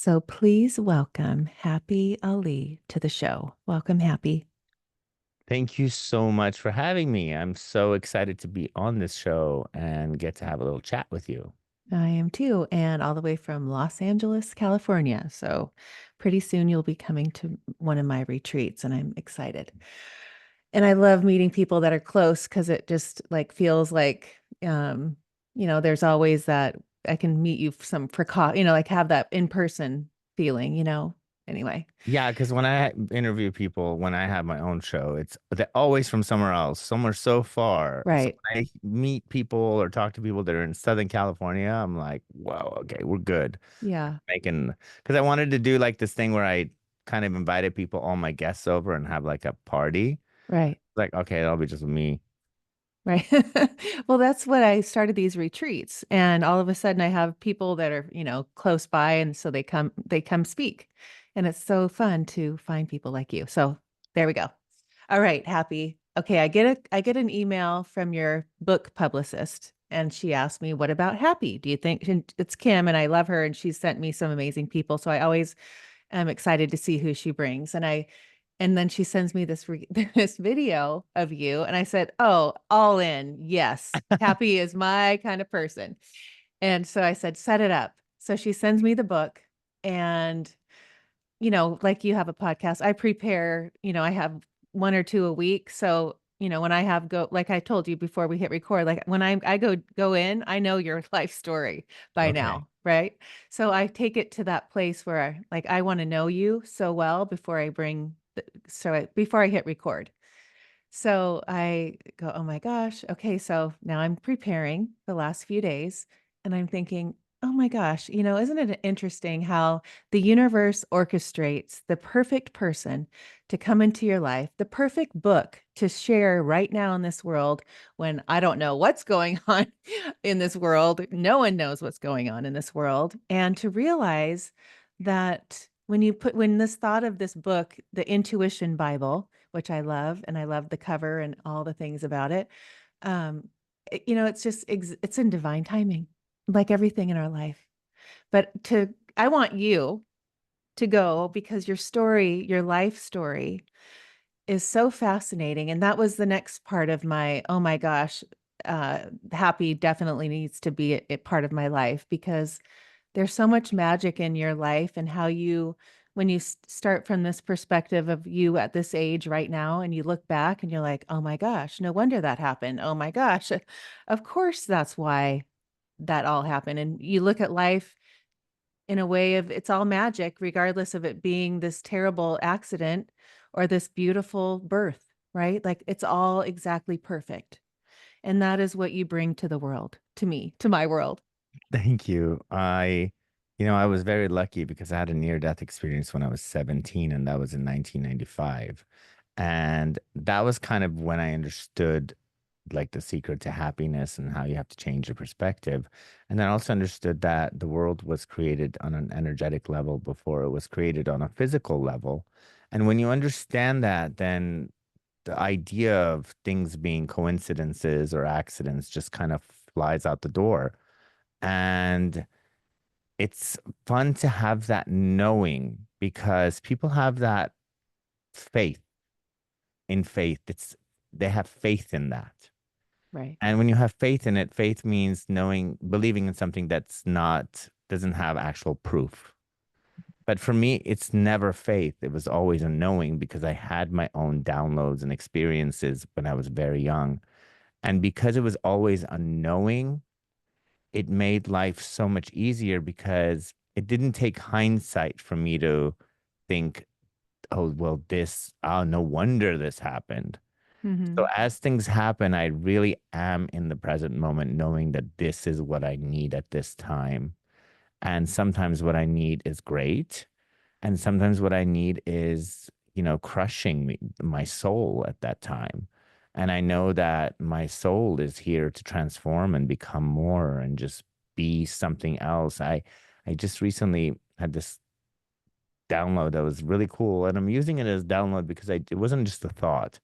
So please welcome Happy Ali to the show. Welcome, Happy. Thank you so much for having me. I'm so excited to be on this show and get to have a little chat with you. I am too, and all the way from Los Angeles, California. So pretty soon you'll be coming to one of my retreats, and I'm excited. And I love meeting people that are close because it just like feels like, there's always that I can meet you like have that in person feeling. Anyway, Yeah, because when I interview people, when I have my own show, they're always from somewhere else, somewhere so far. So right. when I meet people or talk to people that are in Southern California, I'm like, whoa, okay, we're good. Yeah, Making, because I wanted to do like this thing where I kind of invited people, all my guests over and have like a party. right. Like, okay, it'll be just me. Right. Well, that's what I started these retreats. And all of a sudden I have people that are close by. And so they come speak. And it's so fun to find people like you. So there we go. All right, Happy. Okay, I get an email from your book publicist. And she asked me, what about Happy? Do you think and it's Kim and I love her and she's sent me some amazing people. So I always am excited to see who she brings. And then she sends me this video of you. And I said, oh, all in. Yes. Happy is my kind of person. And so I said, set it up. So she sends me the book. And, like you have a podcast, I prepare, I have one or two a week. So, when I have like I told you before we hit record, like when I go in, I know your life story by Okay. now, right? So I take it to that place where I want to know you so well before I bring before I hit record. So I go, oh my gosh. Okay. So now I'm preparing the last few days and I'm thinking, oh my gosh, isn't it interesting how the universe orchestrates the perfect person to come into your life, the perfect book to share right now in this world when I don't know what's going on in this world. No one knows what's going on in this world. And to realize that when this thought of this book, the Intuition Bible, which I love, and I love the cover and all the things about it. It's just it's in divine timing, like everything in our life. But I want you to go because your story, your life story, is so fascinating, and that was the next part of my oh my gosh, happy definitely needs to be a part of my life because there's so much magic in your life and how when you start from this perspective of you at this age right now and you look back and you're like, oh my gosh, no wonder that happened. Oh my gosh, of course that's why that all happened. And you look at life in a way of it's all magic, regardless of it being this terrible accident or this beautiful birth, right? Like it's all exactly perfect. And that is what you bring to the world, to me, to my world. Thank you. I was very lucky because I had a near-death experience when I was 17, and that was in 1995. And that was kind of when I understood like the secret to happiness and how you have to change your perspective. And then I also understood that the world was created on an energetic level before it was created on a physical level. And when you understand that, then the idea of things being coincidences or accidents just kind of flies out the door. And it's fun to have that knowing because people have that faith in faith. They have faith in that. Right. And when you have faith in it, faith means knowing, believing in something doesn't have actual proof. But for me, it's never faith. It was always a knowing because I had my own downloads and experiences when I was very young. And because it was always a knowing, it made life so much easier because it didn't take hindsight for me to think, oh, well, no wonder this happened. So Hmm. as things happen, I really am in the present moment, knowing that this is what I need at this time. And sometimes what I need is great. And sometimes what I need is, crushing my soul at that time. And I know that my soul is here to transform and become more and just be something else. I just recently had this download that was really cool. And I'm using it as download because it wasn't just a thought.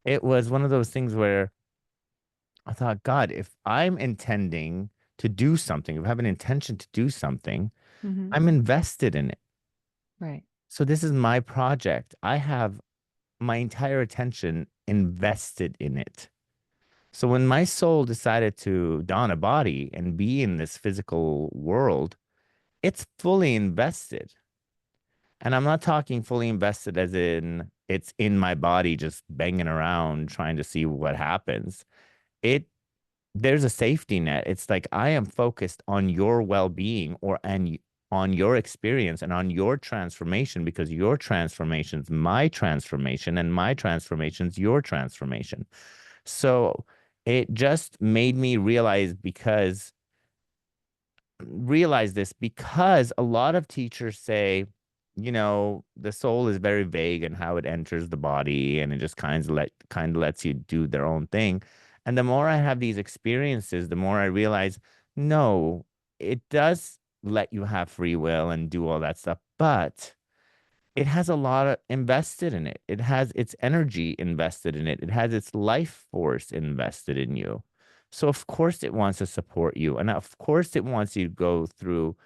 It was one of those things where I thought, God, if I'm intending to do something, if I have an intention to do something, Mhm. I'm invested in it. Right. So this is my project. I have my entire attention invested in it. So when my soul decided to don a body and be in this physical world, it's fully invested. And I'm not talking fully invested as in it's in my body just banging around trying to see what happens. It There's a safety net. It's like I am focused on your well-being on your experience and on your transformation because your transformation's my transformation and my transformation's your transformation. So it just made me realize this because a lot of teachers say, the soul is very vague and how it enters the body and it just kind of lets you do their own thing. And the more I have these experiences, the more I realize, no, it does let you have free will and do all that stuff, but it has a lot of invested in it. It has its energy invested in it. It has its life force invested in you. So of course it wants to support you. And of course it wants you to go through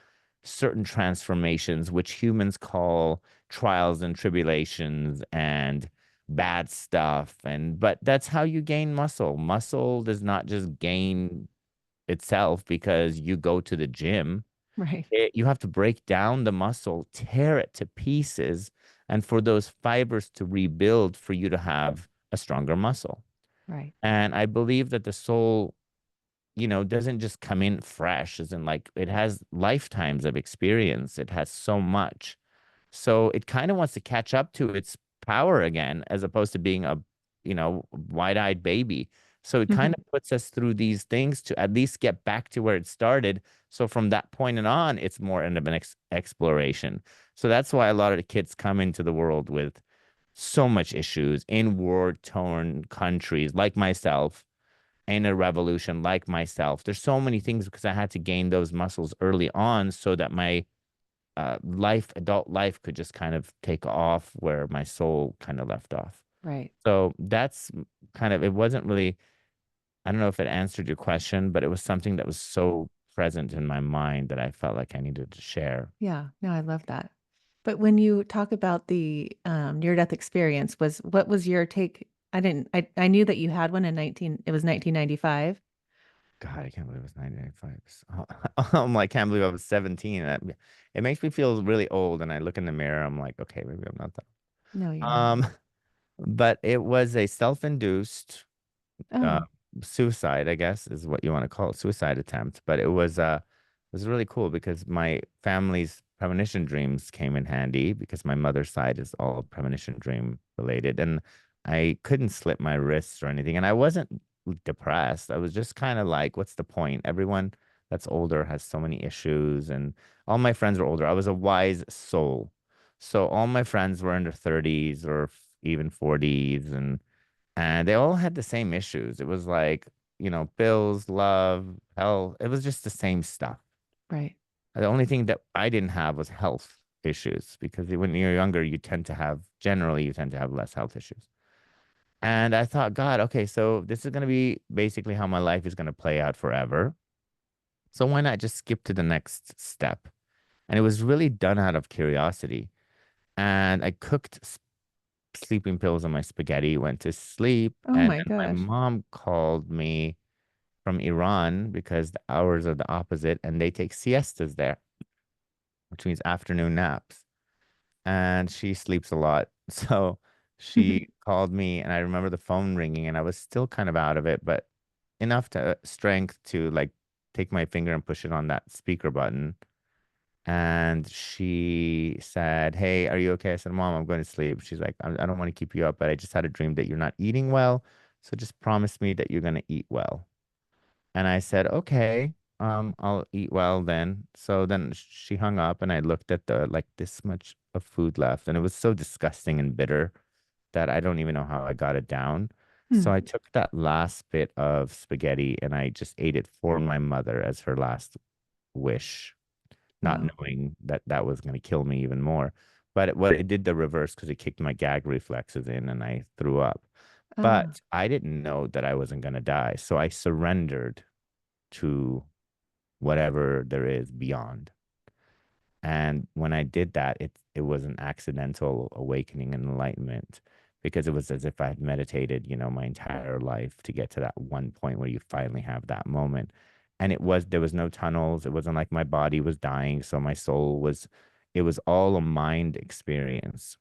certain transformations, which humans call trials and tribulations and bad stuff. But that's how you gain muscle. Muscle does not just gain itself because you go to the gym. Right. You have to break down the muscle, tear it to pieces, and for those fibers to rebuild for you to have a stronger muscle. Right. And I believe that the soul, doesn't just come in fresh, as in like it has lifetimes of experience. It has so much. So it kind of wants to catch up to its power again, as opposed to being a, wide-eyed baby. So it kind Mhm. of puts us through these things to at least get back to where it started. So from that point and on, it's more of an exploration. So that's why a lot of the kids come into the world with so much issues in war-torn countries like myself, in a revolution like myself. There's so many things because I had to gain those muscles early on so that my adult life could just kind of take off where my soul kind of left off. Right. So that's kind of, it wasn't really, I don't know if it answered your question, but it was something that was so present in my mind that I felt like I needed to share. Yeah. No, I love that. But when you talk about the near-death experience, what was your take? I knew that you had one in 1995. God, I can't believe it was 1995. I'm like, can't believe I was 17. It makes me feel really old. And I look in the mirror, I'm like, okay, maybe I'm not that. No, you're not. Um, but it was a self-induced uh, Oh, suicide, I guess, is what you want to call it, suicide attempt. But it was really cool because my family's premonition dreams came in handy because my mother's side is all premonition dream related, and I couldn't slip my wrists or anything, and I wasn't depressed. I was just kind of like, what's the point? Everyone that's older has so many issues, and all my friends were older. I was a wise soul, so all my friends were in their 30s or even 40s, and they all had the same issues. It was like, bills, love, health. It was just the same stuff. right. The only thing that I didn't have was health issues because when you're younger, generally, you tend to have less health issues. And I thought, God, okay, so this is going to be basically how my life is going to play out forever. So why not just skip to the next step? And it was really done out of curiosity. And I cooked sleeping pills on my spaghetti, went to sleep, Oh and my then my gosh. mom called me from Iran because the hours are the opposite and they take siestas there, which means afternoon naps. And she sleeps a lot. So she called me and I remember the phone ringing and I was still kind of out of it, but enough to strength to like take my finger and push it on that speaker button. And she said, "Hey, are you okay?" I said, "Mom, I'm going to sleep." She's like, I don't want to keep you up, but I just had a dream that you're not eating well. So just promise me that you're going to eat well. And I said, okay, I'll eat well then. So then she hung up and I looked at the like this much of food left. And it was so disgusting and bitter that I don't even know how I got it down. So Hmm. I took that last bit of spaghetti and I just ate it for my mother as her last wish, not Wow. knowing that that was going to kill me even more. But it did the reverse because it kicked my gag reflexes in and I threw up. Oh, But I didn't know that I wasn't going to die. So I surrendered to whatever there is beyond. And when I did that, it was an accidental awakening and enlightenment because it was as if I had meditated, my entire life to get to that one point where you finally have that moment. And there was no tunnels. It wasn't like my body was dying. So my soul was, it was all a mind experience.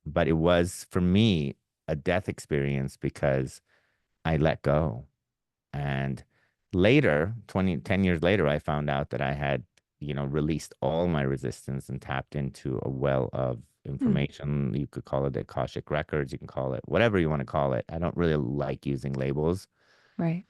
But it was for me a death experience because I let go. And later, 10 years later, I found out that I had, released all my resistance and tapped into a well of Hmm. information. You could call it the Akashic records, you can call it whatever you want to call it. I don't really like using labels Right.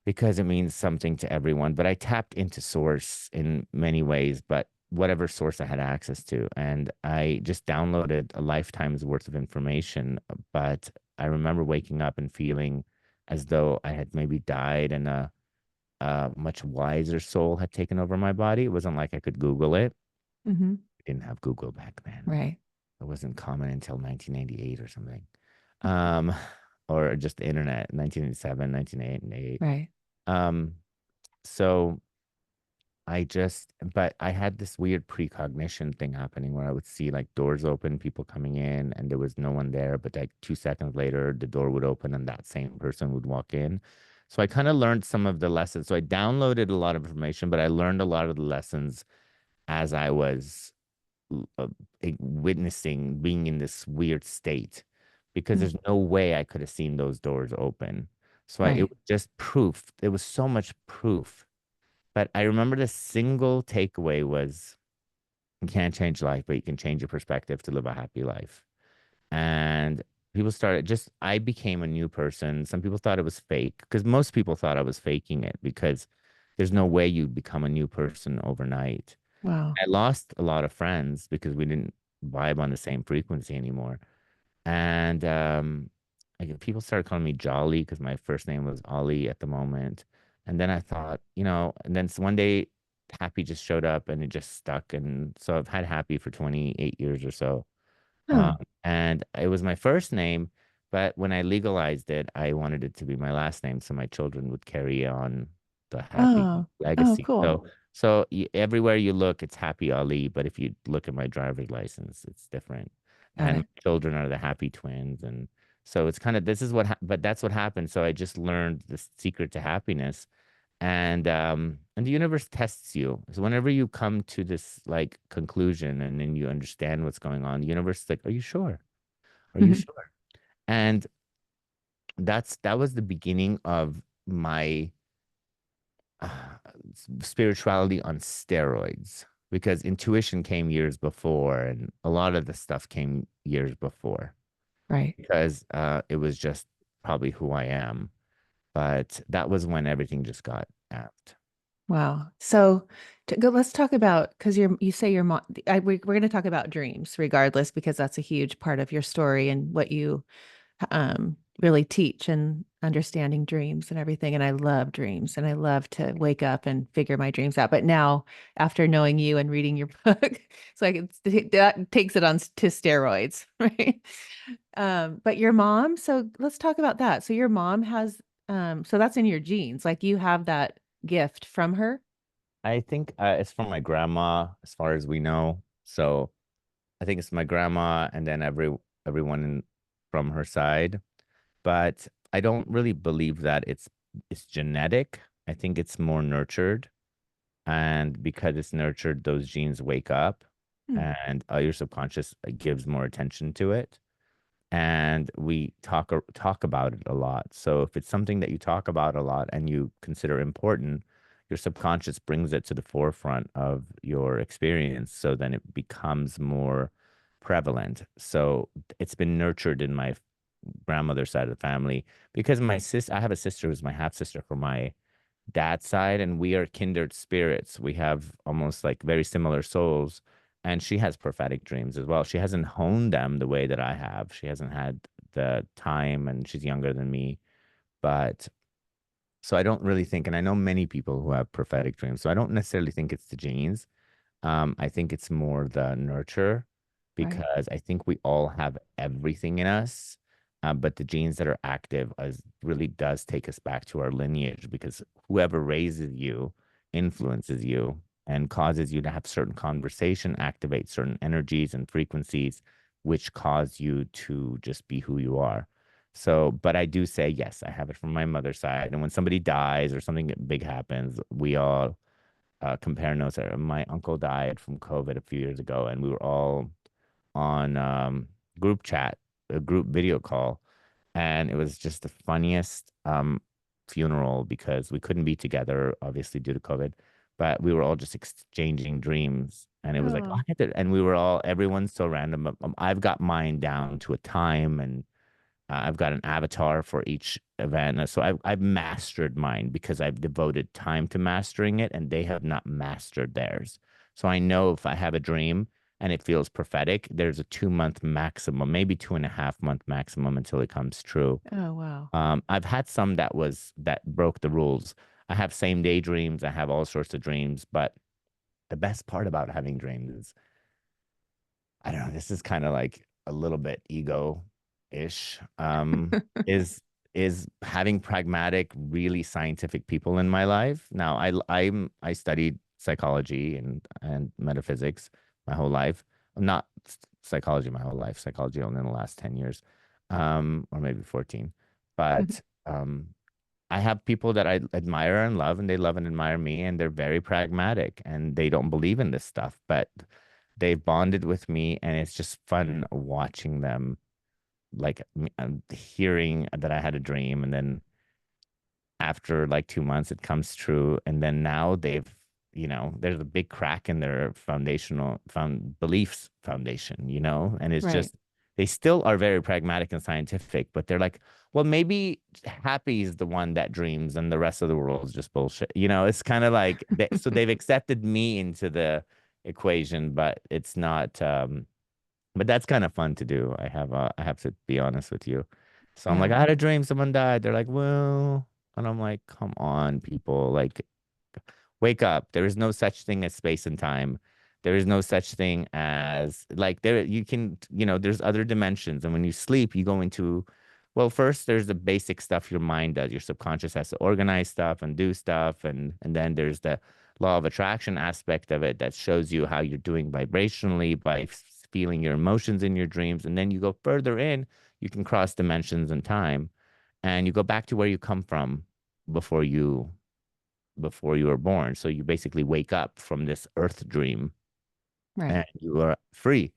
because it means something to everyone, but I tapped into source in many ways, but whatever source I had access to. And I just downloaded a lifetime's worth of information. But I remember waking up and feeling as though I had maybe died and a much wiser soul had taken over my body. It wasn't like I could Google it. Hmm. I didn't have Google back then. Right. It wasn't common until 1998 or something. Um, or just the internet, 1987, 1988. Right. Um, so but I had this weird precognition thing happening where I would see like doors open, people coming in, and there was no one there. But like 2 seconds later, the door would open and that same person would walk in. So I kind of learned some of the lessons. So I downloaded a lot of information, but I learned a lot of the lessons as I was uh, witnessing being in this weird state because Mm. there's no way I could have seen those doors open. So it Right. was just proof. It was so much proof, but I remember the single takeaway was you can't change life, but you can change your perspective to live a happy life. And people started just, I became a new person. Some people thought it was fake because most people thought I was faking it because there's no way you become a new person overnight. Wow. I lost a lot of friends because we didn't vibe on the same frequency anymore. And like people started calling me Jolly because my first name was Ollie at the moment. And then I thought, and then one day Happy just showed up and it just stuck. And so I've had Happy for 28 years or so. Um, Oh. and it was my first name, but when I legalized it, I wanted it to be my last name so my children would carry on the Happy Oh. Oh, legacy. cool. So everywhere you look, it's Happy Ali, but if you look at my driver's license, it's different. Got And it. my children are the Happy twins, and so it's kind of this is but that's what happened. So I just learned the secret to happiness, and the universe tests you. So whenever you come to this like conclusion and then you understand what's going on, the universe is like, "Are you sure? Are you Mhm. sure?" And that was the beginning of my uh, spirituality on steroids because intuition came years before and a lot of the stuff came years before Right. because it was just probably who I am. But that was when everything just got apt. Wow. So let's talk about because you say your mom. We're going to talk about dreams regardless because that's a huge part of your story and what you really teach and understanding dreams and everything. And I love dreams and I love to wake up and figure my dreams out. But now, after knowing you and reading your book, it's like that takes it on to steroids, right? But your mom, so let's talk about that. So your mom has, so that's in your genes, like you have that gift from her. I think it's from my grandma, as far as we know. So I think it's my grandma, and then everyone from her side. But I don't really believe that it's genetic. I think it's more nurtured, and because it's nurtured, those genes wake up, Hmm. and your subconscious gives more attention to it. And we talk about it a lot. So if it's something that you talk about a lot and you consider important, your subconscious brings it to the forefront of your experience. So then it becomes more prevalent. So it's been nurtured in my grandmother's side of the family because I have a sister who's my half sister from my dad's side, and we are kindred spirits. We have almost like very similar souls. And she has prophetic dreams as well. She hasn't honed them the way that I have. She hasn't had the time, and she's younger than me. But so I don't really think, and I know many people who have prophetic dreams. So I don't necessarily think it's the genes. I think it's more the nurture Right. because I think we all have everything in us. But the genes that are active really does take us back to our lineage because whoever raises you influences you. and causes you to have certain conversation, activate certain energies and frequencies, which cause you to just be who you are. So, but I do say, yes, I have it from my mother's side. And when somebody dies or something big happens, we all compare notes. My uncle died from COVID a few years ago, and we were all on group chat, a group video call, and it was just the funniest funeral because we couldn't be together, obviously due to COVID, but we were all just exchanging dreams, and it was like, oh, Oh, and we were all, everyone's so random. I've got mine down to a time, and I've got an avatar for each event. So I've mastered mine because I've devoted time to mastering it, and they have not mastered theirs. So I know if I have a dream and it feels prophetic, there's a 2 month maximum, maybe 2.5 month maximum until it comes true. oh, wow. I've had some that broke the rules. I have same day dreams. I have all sorts of dreams, but the best part about having dreams is I don't know, this is kind of like a little bit ego-ish, is having pragmatic, really scientific people in my life. Now, I studied psychology and metaphysics my whole life. Not psychology my whole life, psychology only in the last 10 years, or maybe 14. But I have people that I admire and love, and they love and admire me, and they're very pragmatic, and they don't believe in this stuff, but they've bonded with me, and it's just fun watching them, like hearing that I had a dream, and then after like 2 months, it comes true, and then now there's a big crack in their foundational beliefs foundation, and it's Right. just they still are very pragmatic and scientific, but they're like, well, maybe happy is the one that dreams, and the rest of the world is just bullshit. It's kind of like so they've accepted me into the equation, but it's not. But that's kind of fun to do. I have to be honest with you. So I'm like, I Yeah. had a dream someone died. They're like, well, and I'm like, come on, people, like, wake up. There is no such thing as space and time. There is no such thing as like there you can, there's other dimensions. And when you sleep, you go into, well, first there's the basic stuff your mind does. Your subconscious has to organize stuff and do stuff. And then there's the law of attraction aspect of it that shows you how you're doing vibrationally by feeling your emotions in your dreams. And then you go further in, you can cross dimensions and time, and you go back to where you come from before you before you were born. So you basically wake up from this earth dream, Right. and you are free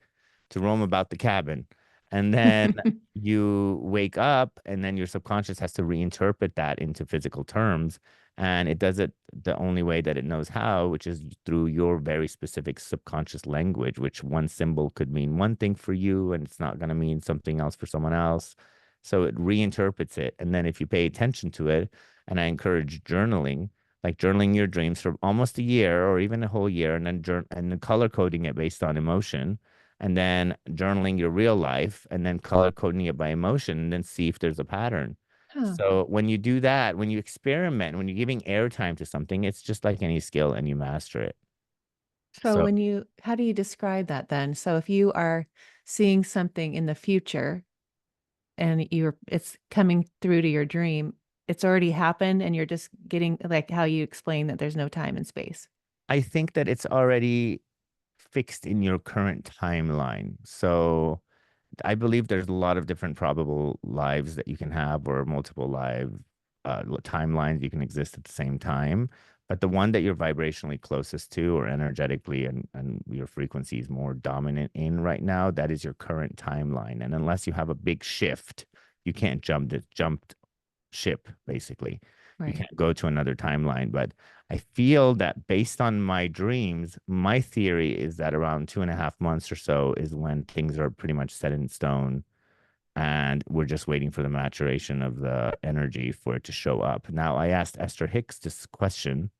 to roam about the cabin. And then you wake up, and then your subconscious has to reinterpret that into physical terms. And it does it the only way that it knows how, which is through your very specific subconscious language, which one symbol could mean one thing for you, and it's not going to mean something else for someone else. So it reinterprets it. And then if you pay attention to it, and I encourage journaling, like journaling your dreams for almost a year or even a whole year, and then color coding it based on emotion, and then journaling your real life, and then color coding it by emotion, and then see if there's a pattern. Huh. So when you do that, when you experiment, when you're giving airtime to something, it's just like any skill, and you master it. So So how do you describe that then? So if you are seeing something in the future and it's coming through to your dream, it's already happened and you're just getting like how you explain that there's no time and space. I think that it's already fixed in your current timeline. So I believe there's a lot of different probable lives that you can have, or multiple timelines you can exist at the same time. But the one that you're vibrationally closest to, or energetically, and your frequency is more dominant in right now, that is your current timeline. And unless you have a big shift, you can't jump ship, basically. You Right. can't go to another timeline. But I feel that based on my dreams, my theory is that around 2.5 months or so is when things are pretty much set in stone. And we're just waiting for the maturation of the energy for it to show up. Now, I asked Esther Hicks this question,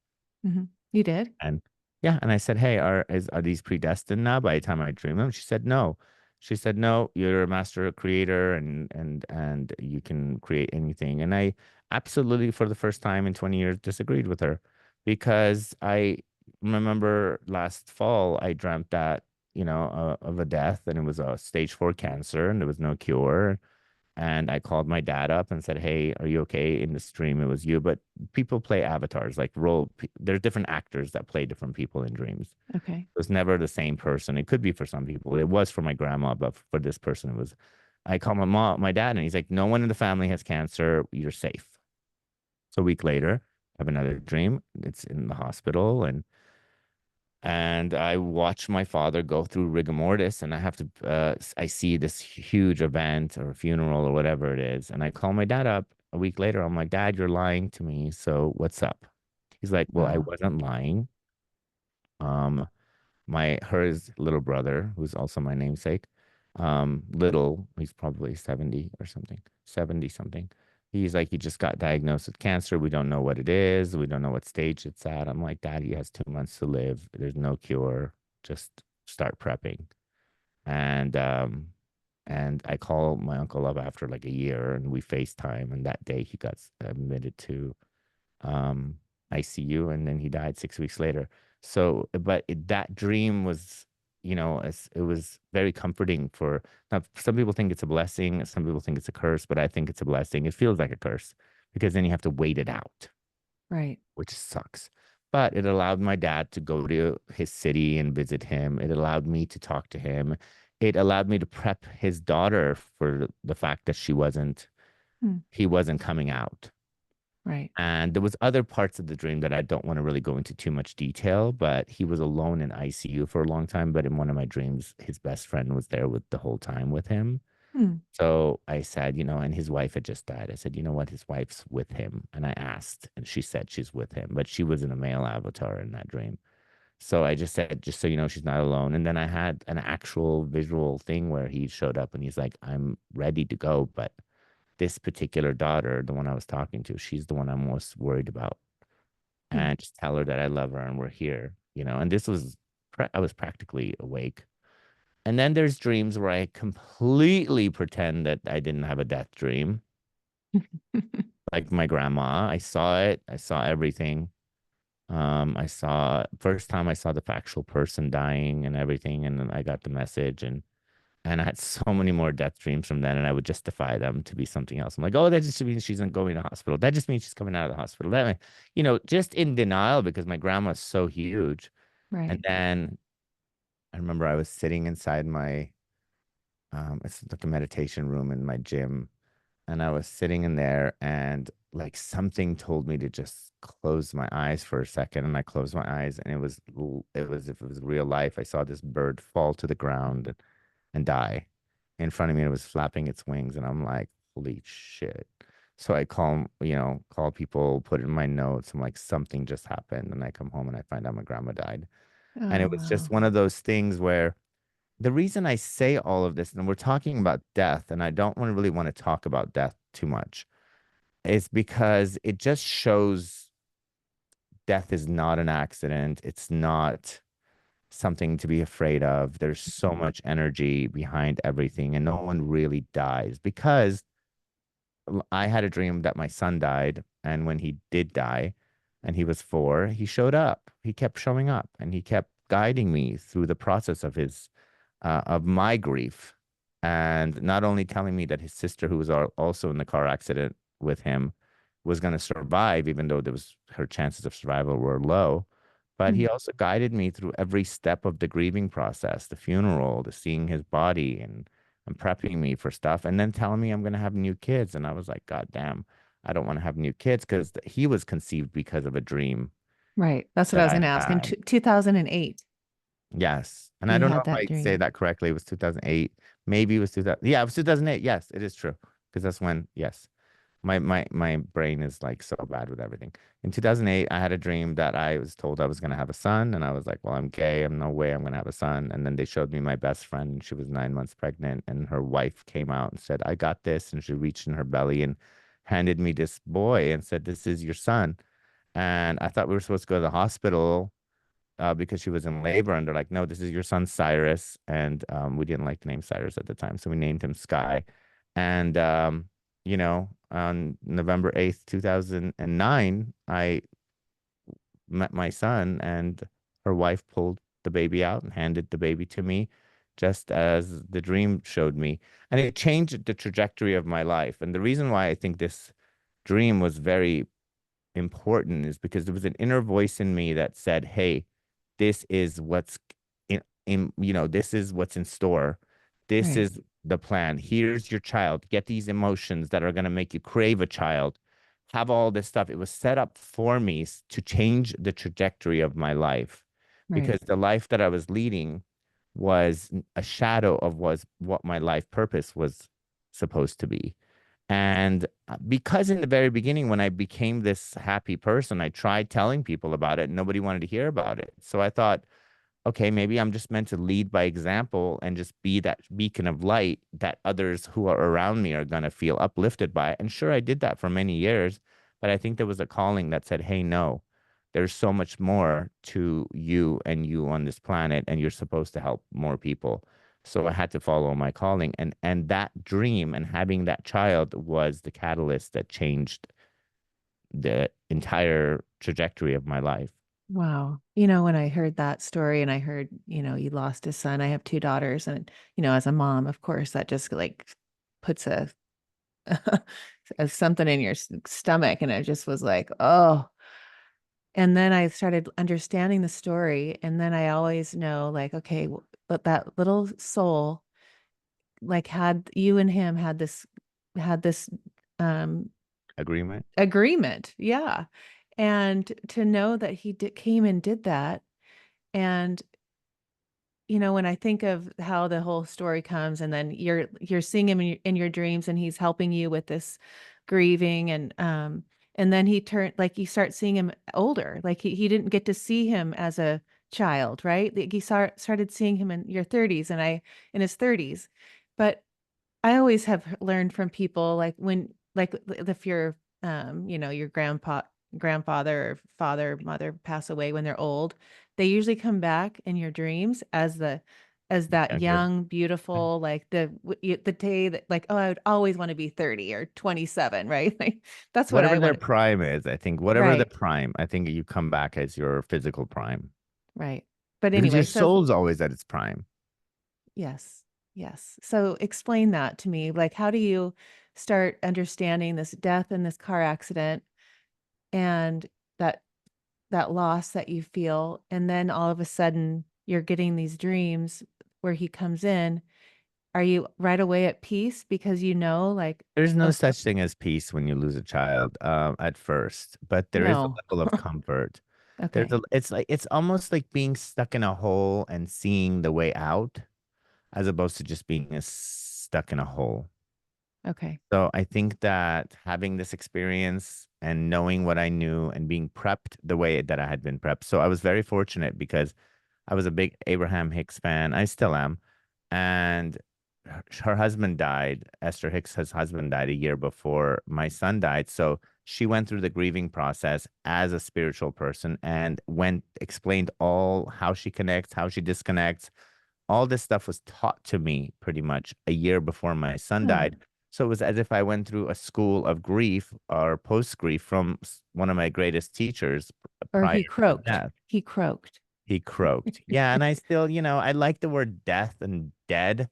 You did? and yeah, and I said, "Hey, are these predestined now by the time I dream them?" She said, "No." She said, "No, you're a master creator, and you can create anything." And I absolutely, for the first time in 20 years, disagreed with her, because I remember last fall I dreamt that, of a death, and it was a stage 4 cancer, and there was no cure. And I called my dad up and said, "Hey, are you okay?" In the stream, it was you. But people play avatars, like there's different actors that play different people in dreams. Okay. It's never the same person. It could be for some people. It was for my grandma, but for this person, it was. I called my dad, and he's like, "No one in the family has cancer. You're safe." So a week later, I have another dream. It's in the hospital, and I watch my father go through rigor mortis, and I have to, I see this huge event or funeral or whatever it is, and I call my dad up a week later. I'm like, "Dad, you're lying to me. So what's up?" He's like, "Well, I Wow. wasn't lying. Um, hers little brother, who's also my namesake, he's probably 70 or something, 70 something. He's like, he just got diagnosed with cancer. We don't know what it is. We don't know what stage it's at. I'm like, Daddy, he has 2 months to live. There's no cure. Just start prepping. And and I call my uncle up after like a year, and we FaceTime. And that day he got admitted to um, ICU, and then he died 6 weeks later. So, but that dream was, it was very comforting for. Now, some people think it's a blessing, some people think it's a curse, but I think it's a blessing. It feels like a curse because then you have to wait it out, Right. which sucks. But it allowed my dad to go to his city and visit him. It allowed me to talk to him. It allowed me to prep his daughter for the fact that Hmm. he wasn't coming out. Right. And there was other parts of the dream that I don't want to really go into too much detail, but he was alone in ICU for a long time. But in one of my dreams, his best friend was there with the whole time with him. Hmm. So I said, and his wife had just died. I said, you know what? His wife's with him. And I asked, and she said she's with him, but she was in a male avatar in that dream. So I just said, just so you know, she's not alone. And then I had an actual visual thing where he showed up and he's like, I'm ready to go, but this particular daughter, the one I was talking to, she's the one I'm most worried about. Hmm. And just tell her that I love her and we're here. And this was, I was practically awake. And then there's dreams where I completely pretend that I didn't have a death dream. Like my grandma, I saw it, I saw everything. I saw first time I saw the factual person dying and everything, and then I got the message, and I had so many more death dreams from then, and I would justify them to be something else. I'm like, oh, that just means she's not going to the hospital. That just means she's coming out of the hospital. Just in denial because my grandma's so huge. And Right. then I remember I was sitting inside it's like a meditation room in my gym, and I was sitting in there, and like something told me to just close my eyes for a second, and I closed my eyes, and it was if it was real life. I saw this bird fall to the ground and die in front of me. And it was flapping its wings, and I'm like, holy shit. So I call people, put it in my notes. I'm like, something just happened. And I come home and I find out my grandma died. And Oh, it was just wow. one of those things where the reason I say all of this, and we're talking about death, and I don't really want to talk about death too much, is because it just shows death is not an accident. It's not something to be afraid of. There's so much energy behind everything, and no one really dies because I had a dream that my son died, and when he did die, and he was 4, he showed up. He kept showing up, and he kept guiding me through the process of my grief, and not only telling me that his sister, who was also in the car accident with him, was going to survive, even though her chances of survival were low. But Hmm. he also guided me through every step of the grieving process, the funeral, the seeing his body, and prepping me for stuff, and then telling me I'm going to have new kids. And I was like, God damn, I don't want to have new kids because he was conceived because of a dream Right. That's what I that was I going to ask. In had. 2008, Yes. And I you don't know had if that I say dream. that correctly. It was 2008. Maybe it was 2000. Yeah, it was 2008. Yes, it is true. Because that's when, yes. My brain is like so bad with everything. In 2008, I had a dream that I was told I was going to have a son. And I was like, well, I'm gay. I'm no way I'm going to have a son. And then they showed me my best friend. And she was 9 months pregnant. And her wife came out and said, I got this. And she reached in her belly and handed me this boy and said, this is your son. And I thought we were supposed to go to the hospital because she was in labor, and they're like, "No, this is your son Cyrus," and we didn't like the name Cyrus at the time, so we named him Sky. And on November 8th, 2009, I met my son, and her wife pulled the baby out and handed the baby to me, just as the dream showed me. And it changed the trajectory of my life. And the reason why I think this dream was very important is because there was an inner voice in me that said, "Hey, this is what's this is what's in store. This Right. is the plan. Here's your child. Get these emotions that are going to make you crave a child. Have all this stuff." It was set up for me to change the trajectory of my life Right. because the life that I was leading was a shadow of was what my life purpose was supposed to be. And because in the very beginning, when I became this happy person, I tried telling people about it and nobody wanted to hear about it. So I thought, okay, maybe I'm just meant to lead by example and just be that beacon of light that others who are around me are going to feel uplifted by. And sure, I did that for many years, but I think there was a calling that said, hey, no, there's so much more to you and you on this planet, and you're supposed to help more people. So I had to follow my calling. And that dream and having that child was the catalyst that changed the entire trajectory of my life. Wow. When I heard that story and I heard, you lost a son, I have two daughters. And, as a mom, of course, that just like puts a something in your stomach. And it just was like, oh. And then I started understanding the story. And then I always know, like, okay, but that little soul, like, had you and him had this um Agreement? agreement. Yeah. And to know that came and did that. And when I think of how the whole story comes, and then you're seeing him in your dreams, and he's helping you with this grieving, and then you start seeing him older. Like he didn't get to see him as a child, right? Like, you started seeing him in your 30s, and I in his 30s. But I always have learned from people, like, if your grandfather or father, mother pass away when they're old, they usually come back in your dreams as that Younger. young, beautiful, like the day that, like, oh, I would always want to be 30 or 27, right? Like, that's what Whatever I their want. prime is, I think, whatever the Right, prime, I think you come back as your physical prime right. But because your anyway, so soul's always at its prime. yes, yes. So explain that to me. Like, how do you start understanding this death in this car accident, and that that loss that you feel, and then all of a sudden you're getting these dreams where he comes in? Are you right away at peace because like, There's no oh, such thing as peace when you lose a child, at first, but there is a no. level of comfort. Okay. It's almost like being stuck in a hole and seeing the way out, as opposed to just being stuck in a hole. Okay. So I think that having this experience and knowing what I knew and being prepped the way that I had been prepped. So I was very fortunate because I was a big Abraham Hicks fan. I still am. And her husband died. Esther Hicks' husband died a year before my son died. So she went through the grieving process as a spiritual person and explained all how she connects, how she disconnects. All this stuff was taught to me pretty much a year before my son Huh. died. So it was as if I went through a school of grief or post grief from one of my greatest teachers Or prior he to his croaked. death. He croaked. He croaked. Yeah, and I still, I like the word death and dead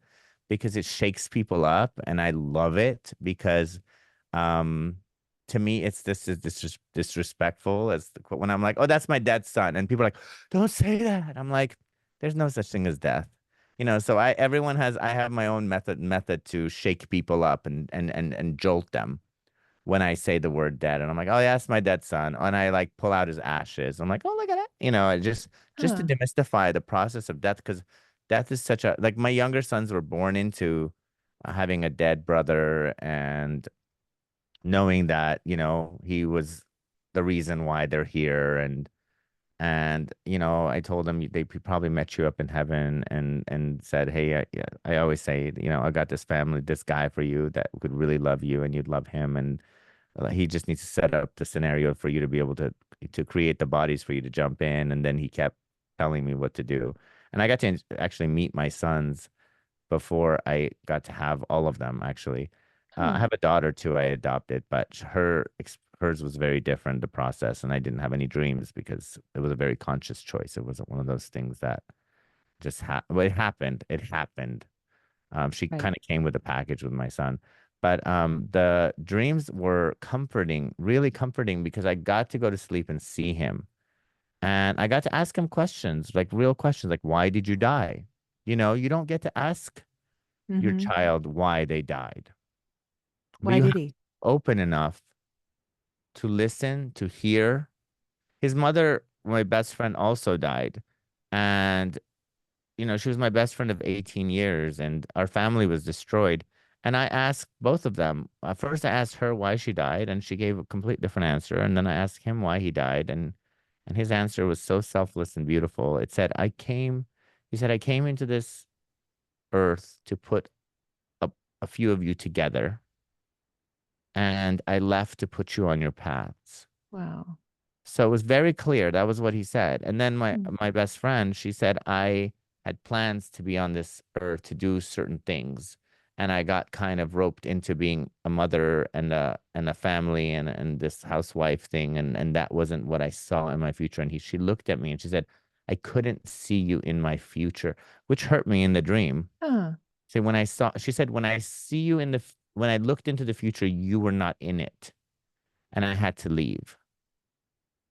because it shakes people up, and I love it because, um, to me, it's disrespectful as when I'm like, oh, that's my dead son, and people are like, don't say that. I'm like, there's no such thing as death. So I have my own method to shake people up and jolt them when I say the word dead. And I'm like, oh, yeah, that's my dead son. And I like pull out his ashes. I'm like, oh, look at that. Just to Huh. demystify the process of death, because death is such a, like, my younger sons were born into having a dead brother and knowing that, he was the reason why they're here. And I told them they probably met you up in heaven and said, hey, yeah, I always say, I got this family, this guy for you that could really love you and you'd love him. And he just needs to set up the scenario for you to be able to create the bodies for you to jump in. And then he kept telling me what to do. And I got to actually meet my sons before I got to have all of them, actually. I Huh. have a daughter too, I adopted, but hers was very different, the process. And I didn't have any dreams because it was a very conscious choice. It wasn't one of those things that just well, it happened. It happened. She Right. kind of came with a package with my son. But the dreams were comforting, really comforting, because I got to go to sleep and see him. And I got to ask him questions, like real questions, like, why did you die? You know, you don't get to ask your Mm-hmm. child why they died, but Why you have did to he? be open enough to listen, to hear. His mother, my best friend, also died. And she was my best friend of 18 years and our family was destroyed. And I asked both of them. First, I asked her why she died, and she gave a complete different answer. And then I asked him why he died, and his answer was so selfless and beautiful. He said, I came into this earth to put a, a few of you together, and I left to put you on your paths. Wow. So it was very clear. That was what he said. And then my Mm. my best friend, she said, I had plans to be on this earth to do certain things. And I got kind of roped into being a mother and a family and this housewife thing. And that wasn't what I saw in my future. And she looked at me and she said, I couldn't see you in my future, which hurt me in the dream. Huh. So she said, when I see you when I looked into the future, you were not in it. And I had to leave.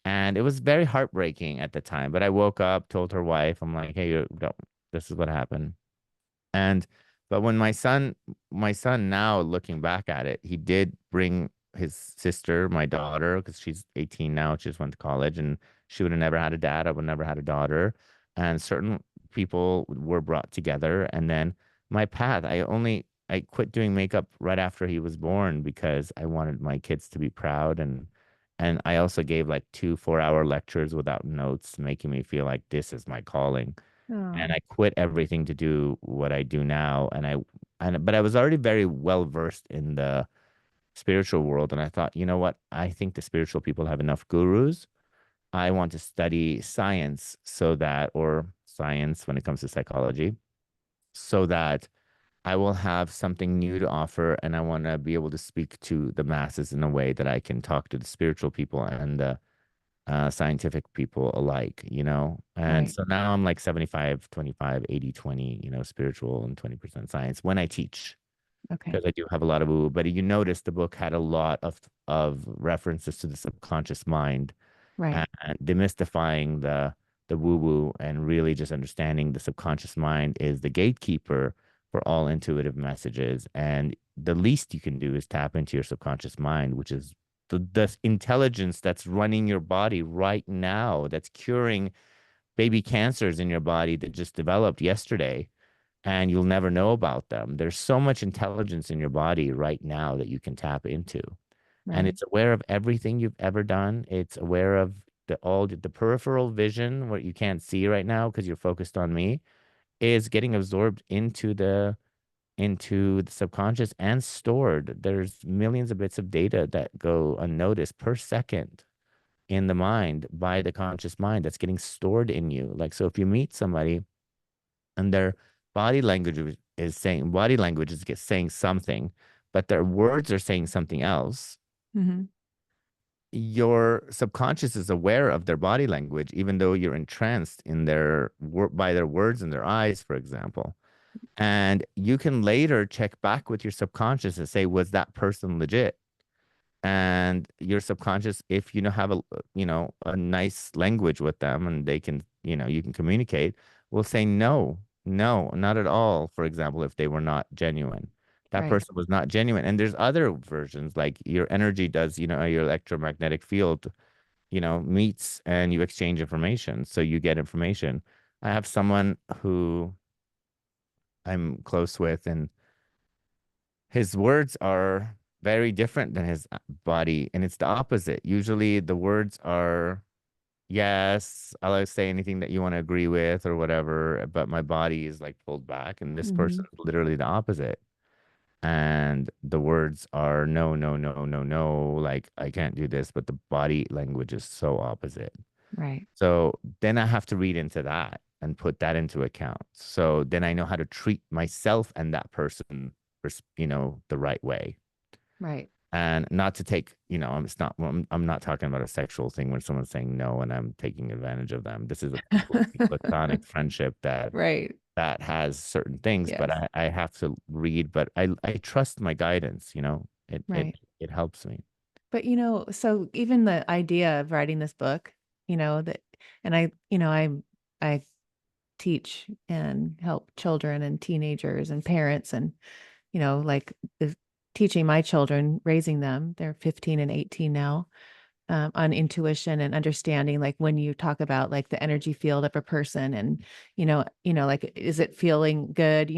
And it was very heartbreaking at the time. But I woke up, told her wife, I'm like, hey, don't, this is what happened. And but when my son now looking back at it, he did bring his sister, my daughter, because she's 18 now, she just went to college, and she would have never had a dad. I would never had a daughter. And certain people were brought together. And then my path, I quit doing makeup right after he was born because I wanted my kids to be proud, and I also gave like 2 4-hour lectures without notes, making me feel like this is my calling. And Oh. I quit everything to do what I do now. But I was already very well versed in the spiritual world. And I thought, you know what? I think the spiritual people have enough gurus. I want to study science or science when it comes to psychology, so that I will have something new to offer. And I want to be able to speak to the masses in a way that I can talk to the spiritual people and the scientific people alike, you know? And Right. so now I'm like 75, 25, 80, 20, spiritual and 20% science when I teach, Okay. because I do have a lot of woo. But you notice the book had a lot of references to the subconscious mind Right. and demystifying the woo woo, and really just understanding the subconscious mind is the gatekeeper for all intuitive messages. And the least you can do is tap into your subconscious mind, which is the intelligence that's running your body right now, that's curing baby cancers in your body that just developed yesterday, and you'll never know about them. There's so much intelligence in your body right now that you can tap into, and Right. it's aware of everything you've ever done. It's aware of the peripheral vision, what you can't see right now because you're focused on me, is getting absorbed into the subconscious and stored. There's millions of bits of data that go unnoticed per second in the mind by the conscious mind that's getting stored in you. Like, so if you meet somebody and their body language is saying something, but their words are saying something else, Mm-hmm. your subconscious is aware of their body language, even though you're entranced in by their words and their eyes, for example. And you can later check back with your subconscious and say, was that person legit? And your subconscious, if have a nice language with them and they can, you can communicate, will say no, no, not at all. For example, if they were not genuine, that Right. person was not genuine. And there's other versions, like your energy does, your electromagnetic field, meets and you exchange information, so you get information. I have someone who I'm close with, and his words are very different than his body, and it's the opposite. Usually the words are, yes, I'll say anything that you want to agree with or whatever, but my body is like pulled back, and this Mm-hmm. person is literally the opposite. And the words are no, no, no, no, no, like I can't do this, but the body language is so opposite. Right. So then I have to read into that and put that into account. So then I know how to treat myself and that person, the right way. Right. And not to take, it's not, I'm not talking about a sexual thing when someone's saying no and I'm taking advantage of them. This is a completely platonic friendship Right. that has certain things, but Yes. I have to read, but I trust my guidance, Right. it helps me. But so even the idea of writing this book, that, and I teach and help children and teenagers and parents, and like teaching my children, raising them, they're 15 and 18 now, on intuition and understanding, like when you talk about like the energy field of a person, and like, is it feeling good?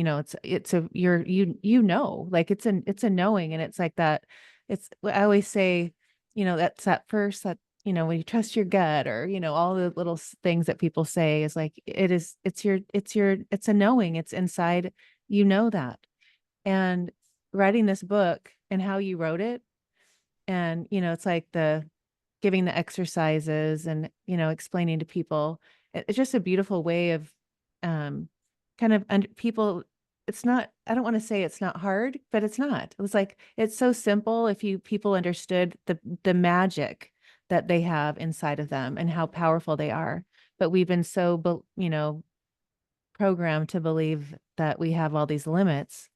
It's a like it's a knowing, and it's like that. I always say, that's at first, that when you trust your gut, or all the little things that people say, is like, it's a knowing, it's inside, that. And writing this book and how you wrote it, and it's like the giving the exercises, and explaining to people, it's just a beautiful way of, um kind of, people, it's not, I don't want to say it's not hard, but it's not. It was like, it's so simple if you people understood the magic that they have inside of them and how powerful they are. But we've been so programmed to believe that we have all these limits,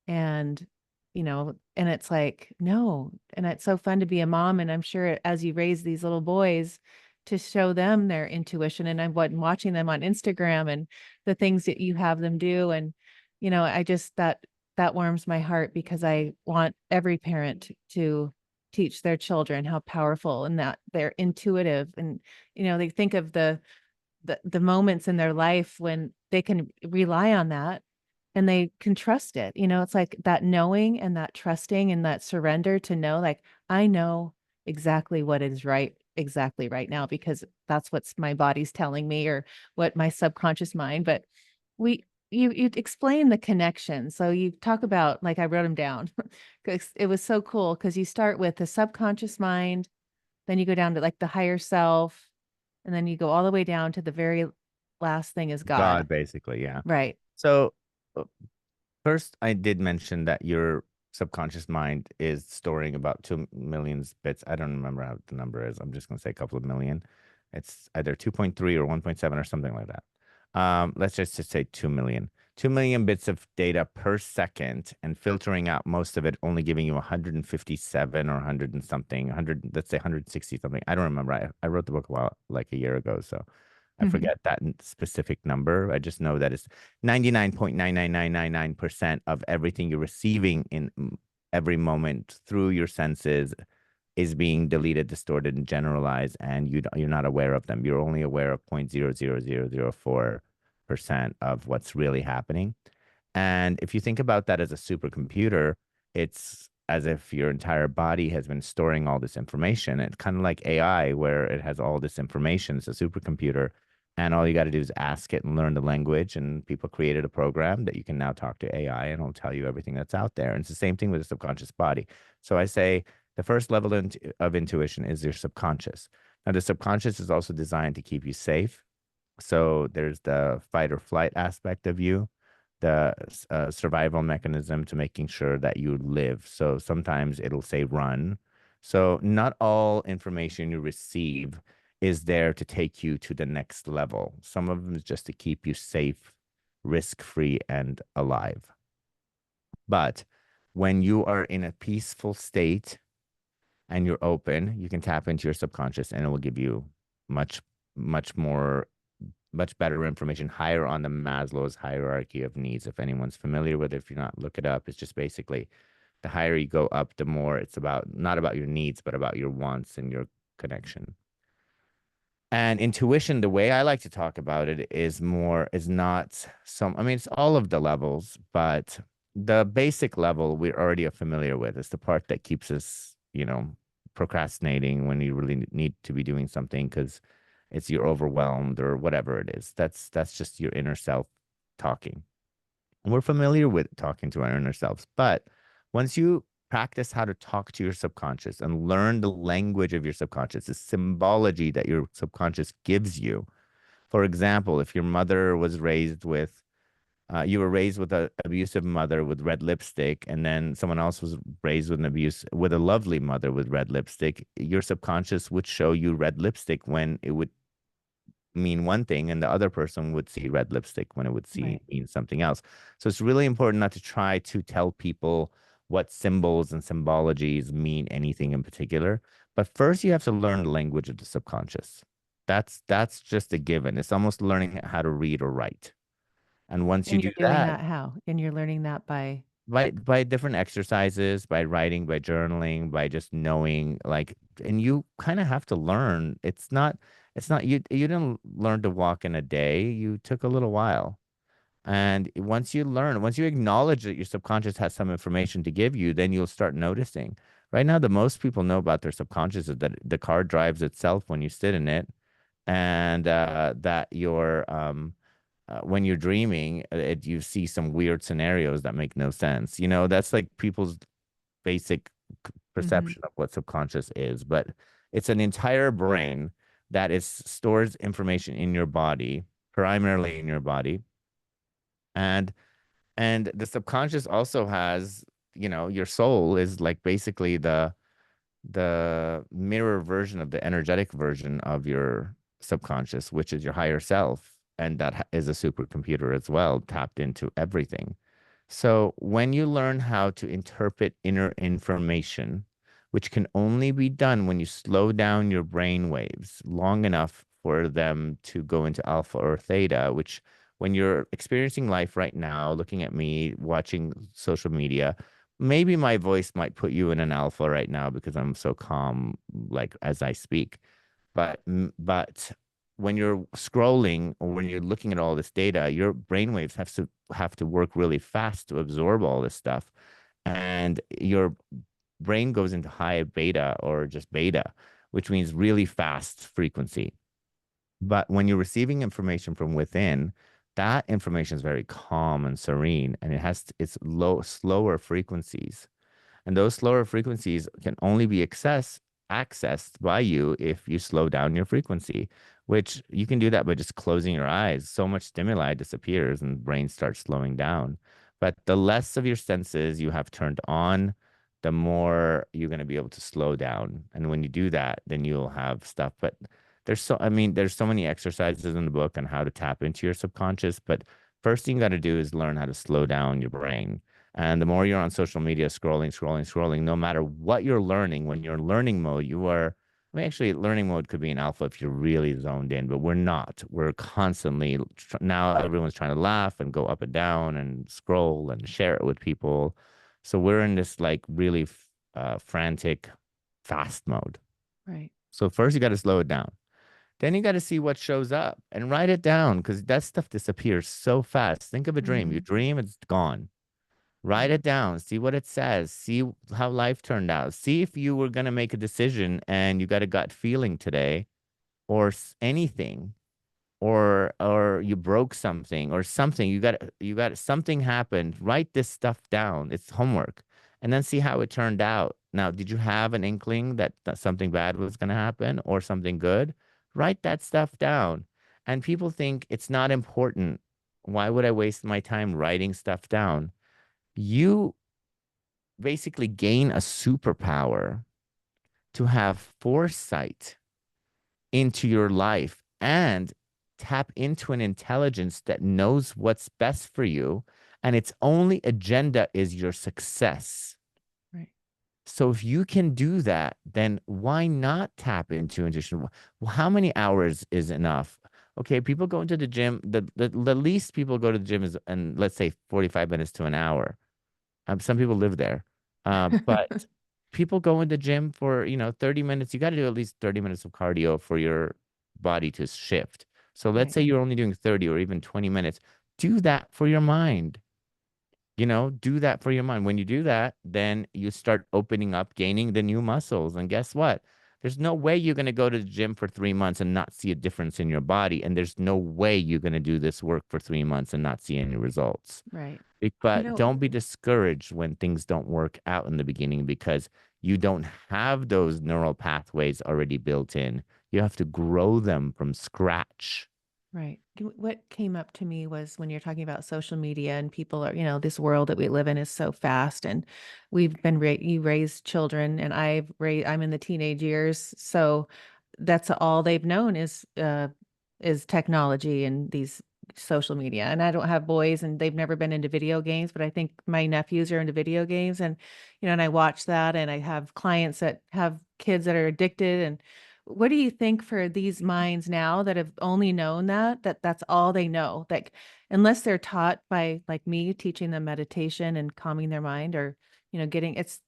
and and it's like, no. And it's so fun to be a mom, and I'm sure as you raise these little boys, to show them their intuition, and I'm watching them on Instagram, and the things that you have them do. And I just, that warms my heart, because I want every parent to teach their children how powerful, and that they're intuitive, and they think of the moments in their life when they can rely on that, and they can trust it. It's like that knowing, and that trusting, and that surrender to know, like, I know exactly what is right exactly right now, because that's what's my body's telling me, or what my subconscious mind. But you explain the connection. So you talk about, like, I wrote them down, because it was so cool, because you start with the subconscious mind, then you go down to like the higher self, and then you go all the way down to the very last thing is God. God, basically, yeah. Right. So uh, first, I did mention that your subconscious mind is storing about 2 million bits. I don't remember how the number is. I'm just going to say a couple of million. It's either 2.3 or 1.7 or something like that. Let's just say 2 million. 2 million bits of data per second, and filtering out most of it, only giving you 157 or 100 and something, 100, let's say 160 something. I don't remember. I wrote the book like a year ago, so I Mhm. forget that specific number. I just know that it's 99.99999% of everything you're receiving in every moment through your senses is being deleted, distorted, and generalized, and you're not aware of them. You're only aware of 0.00004% of what's really happening. And if you think about that as a supercomputer, it's as if your entire body has been storing all this information. It's kind of like AI, where it has all this information. It's a supercomputer. And all you got to do is ask it and learn the language. And people created a program that you can now talk to AI, and it'll tell you everything that's out there. And it's the same thing with the subconscious body. So I say the first level of intuition is your subconscious. Now, the subconscious is also designed to keep you safe. So there's the fight or flight aspect of you, the survival mechanism to making sure that you live. So sometimes it'll say run. So not all information you receive is there to take you to the next level. Some of them is just to keep you safe, risk-free, and alive. But when you are in a peaceful state and you're open, you can tap into your subconscious, and it will give you much, much more, much better information, higher on the Maslow's hierarchy of needs. If anyone's familiar with it, if you're not, look it up. It's just basically the higher you go up, the more it's about, not about your needs, but about your wants and your connection. And intuition, the way I like to talk about it is not some, I mean, it's all of the levels, but the basic level we're already familiar with. It's the part that keeps us, procrastinating when you really need to be doing something because you're overwhelmed or whatever it is. That's just your inner self talking. And we're familiar with talking to our inner selves, but once you practice how to talk to your subconscious and learn the language of your subconscious, the symbology that your subconscious gives you. For example, if your mother was raised with you were raised with an abusive mother with red lipstick, and then someone else was raised with an abuse with a lovely mother with red lipstick, your subconscious would show you red lipstick when it would mean one thing, and the other person would see red lipstick when it would see Right. mean something else. So it's really important not to try to tell people what symbols and symbologies mean anything in particular. But first, you have to learn the language of the subconscious. That's just a given. It's almost learning how to read or write. And once you And do you're doing that, that how? And you're learning that by by different exercises, by writing, by journaling, by just knowing, like, and you kind of have to learn. It's not you didn't learn to walk in a day. You took a little while. And once you learn, once you acknowledge that your subconscious has some information to give you, then you'll start noticing. Right now, the most people know about their subconscious is that the car drives itself when you sit in it, and that when you're dreaming, you see some weird scenarios that make no sense. That's like people's basic Mhm. perception of what subconscious is, but it's an entire brain that is stores information in your body, primarily in your body, and the subconscious also has, your soul is like basically the mirror version of the energetic version of your subconscious, which is your higher self. And that is a supercomputer as well, tapped into everything. So when you learn how to interpret inner information, which can only be done when you slow down your brain waves long enough for them to go into alpha or theta, which when you're experiencing life right now, looking at me, watching social media, maybe my voice might put you in an alpha right now because I'm so calm, like as I speak. But when you're scrolling or when you're looking at all this data, your brainwaves have to work really fast to absorb all this stuff, and your brain goes into high beta or just beta, which means really fast frequency. But when you're receiving information from within, that information is very calm and serene, and it's slower frequencies. And those slower frequencies can only be accessed by you if you slow down your frequency, which you can do that by just closing your eyes. So much stimuli disappears and the brain starts slowing down. But the less of your senses you have turned on, the more you're going to be able to slow down. And when you do that, then you'll have stuff. But there's so many exercises in the book on how to tap into your subconscious. But first thing you got to do is learn how to slow down your brain. And the more you're on social media, scrolling, no matter what you're learning, when you're in learning mode, actually, learning mode could be an alpha if you're really zoned in, but we're not. We're constantly, now everyone's trying to laugh and go up and down and scroll and share it with people. So we're in this like really frantic, fast mode. right. So first you got to slow it down. Then you got to see what shows up and write it down because that stuff disappears so fast. Think of a dream. You Mhm. dream, it's gone. Write Right. it down, see what it says, see how life turned out. See if you were going to make a decision and you got a gut feeling today or anything, or you broke something or something. You got something happened. Write this stuff down. It's homework. And then see how it turned out. Now, did you have an inkling that something bad was going to happen or something good? Write that stuff down. And people think it's not important. Why would I waste my time writing stuff down? You basically gain a superpower to have foresight into your life and tap into an intelligence that knows what's best for you. And its only agenda is your success. Right. So if you can do that, then why not tap into intuition? Well, how many hours is enough? Okay, people go into the gym. The least people go to the gym is, and let's say 45 minutes to an hour. Some people live there. But people go in the gym for, 30 minutes. You got to do at least 30 minutes of cardio for your body to shift. So let's Right. say you're only doing 30 or even 20 minutes. Do that for your mind. Do that for your mind. When you do that, then you start opening up, gaining the new muscles. And guess what? There's no way you're going to go to the gym for 3 months and not see a difference in your body. And there's no way you're going to do this work for 3 months and not see any results. Right. You But know, don't be discouraged when things don't work out in the beginning because you don't have those neural pathways already built in. You have to grow them from scratch. Right. What came up to me was when you're talking about social media and people are, this world that we live in is so fast, and you raised children, and I'm in the teenage years. So that's all they've known is technology and these social media. And I don't have boys and they've never been into video games, but I think my nephews are into video games, and and I watch that, and I have clients that have kids that are addicted. And what do you think for these minds now that have only known that's all they know? Like, unless they're taught by like me teaching them meditation and calming their mind, or,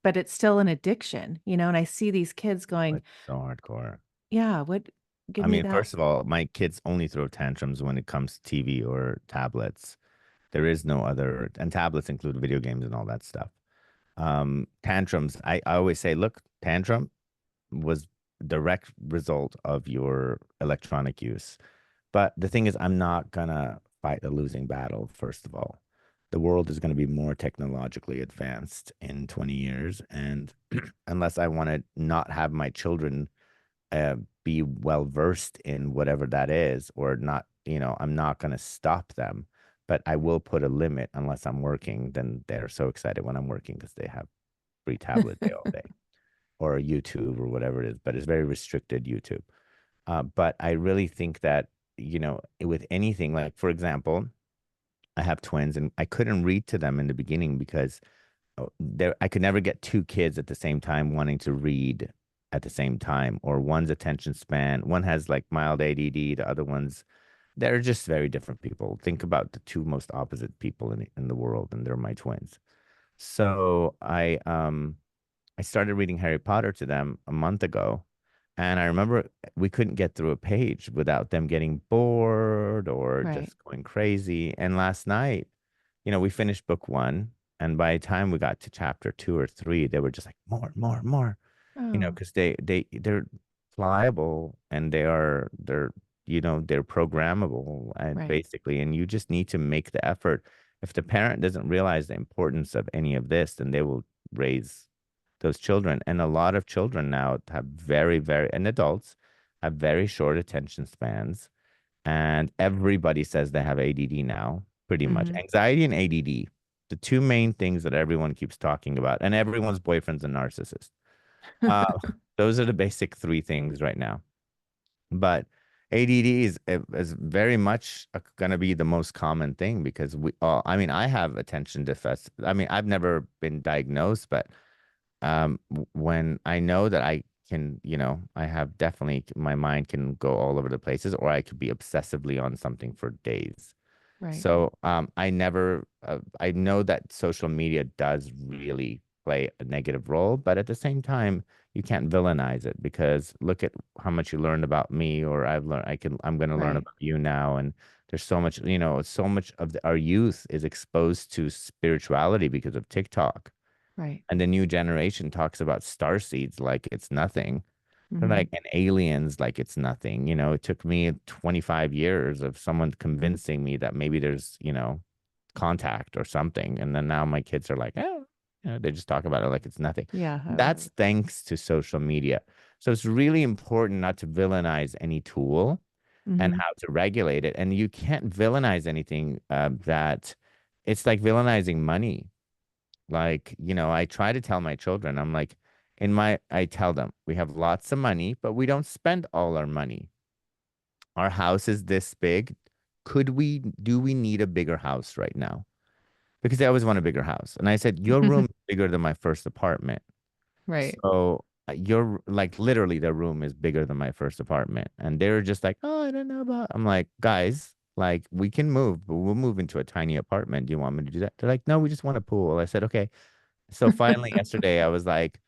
but it's still an addiction, and I see these kids going, It's so hardcore. yeah, what, give I me mean, that. first of all, my kids only throw tantrums when it comes to TV or tablets. There is no other, and tablets include video games and all that stuff. Tantrums, I always say, look, tantrum was direct result of your electronic use. But the thing is, I'm not gonna fight a losing battle, first of all. The world is going to be more technologically advanced in 20 years. And unless I want to not have my children uh, be well versed in whatever that is, or not, I'm not going to stop them, but I will put a limit unless I'm working. Then they're so excited when I'm working because they have free tablet day all day or YouTube or whatever it is, but it's very restricted YouTube. But I really think that, with anything, like, for example, I have twins and I couldn't read to them in the beginning because I could never get two kids at the same time wanting to read at the same time, or one's attention span. One has like mild ADD, the other one's, they're just very different people. Think about the two most opposite people in the world, and they're my twins. So I started reading Harry Potter to them a month ago, and I remember we couldn't get through a page without them getting bored or Right. just going crazy. And last night, we finished book one, and by the time we got to chapter two or three, they were just like more, more, more, Oh, because they're pliable, and they're programmable, and right. basically, and you just need to make the effort. If the parent doesn't realize the importance of any of this, then they will raise those children. And a lot of children now have very, very, and adults have very short attention spans. And everybody says they have ADD now, pretty much. Mhm. Anxiety and ADD, the two main things that everyone keeps talking about, and everyone's boyfriend's a narcissist. Uh, those are the basic three things right now. But ADD is very much going to be the most common thing because we all, I mean, I have attention deficit. I mean, I've never been diagnosed, but when I know that I can, I have definitely, my mind can go all over the places, or I could be obsessively on something for days. Right. So I know that social media does really play a negative role, but at the same time, you can't villainize it, because look at how much you learned about me, or I'm going to learn Right. about you now. And there's so much, so much of our youth is exposed to spirituality because of TikTok. Right. And the new generation talks about star seeds like it's nothing. They're Mhm. like, and aliens like it's nothing. It took me 25 years of someone convincing me that maybe there's, contact or something. And then now my kids are like, oh, they just talk about it like it's nothing. Yeah. That's thanks to social media. So it's really important not to villainize any tool, and Mhm. how to regulate it. And you can't villainize anything that it's like villainizing money. Like, I try to tell my children, I'm like, I tell them, we have lots of money, but we don't spend all our money. Our house is this big. Do we need a bigger house right now? Because they always want a bigger house. And I said, your room is bigger than my first apartment. Right. So your, like, literally their room is bigger than my first apartment. And they're just like, oh, I don't know about, I'm like, guys, like, we can move, but we'll move into a tiny apartment. Do you want me to do that? They're like, no, we just want a pool. I said, okay. So finally yesterday I was like,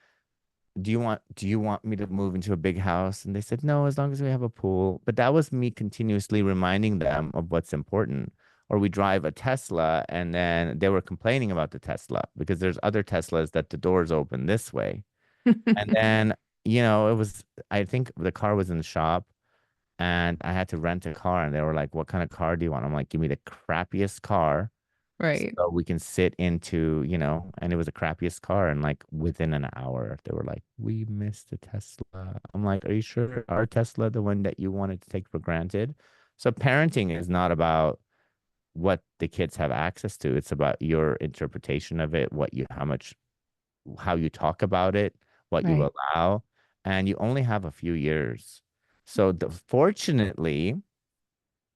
do you want me to move into a big house? And they said, no, as long as we have a pool. But that was me continuously reminding them of what's important. Or we drive a Tesla, and then they were complaining about the Tesla because there's other Teslas that the doors open this way. And then, I think the car was in the shop, and I had to rent a car, and they were like, what kind of car do you want? I'm like, give me the crappiest car Right. so we can sit into, and it was the crappiest car. And like within an hour, they were like, we missed a Tesla. I'm like, are you sure our Tesla, the one that you wanted to take for granted? So parenting is not about what the kids have access to. It's about your interpretation of it, how you talk about it, what you Right. allow, and you only have a few years. So fortunately,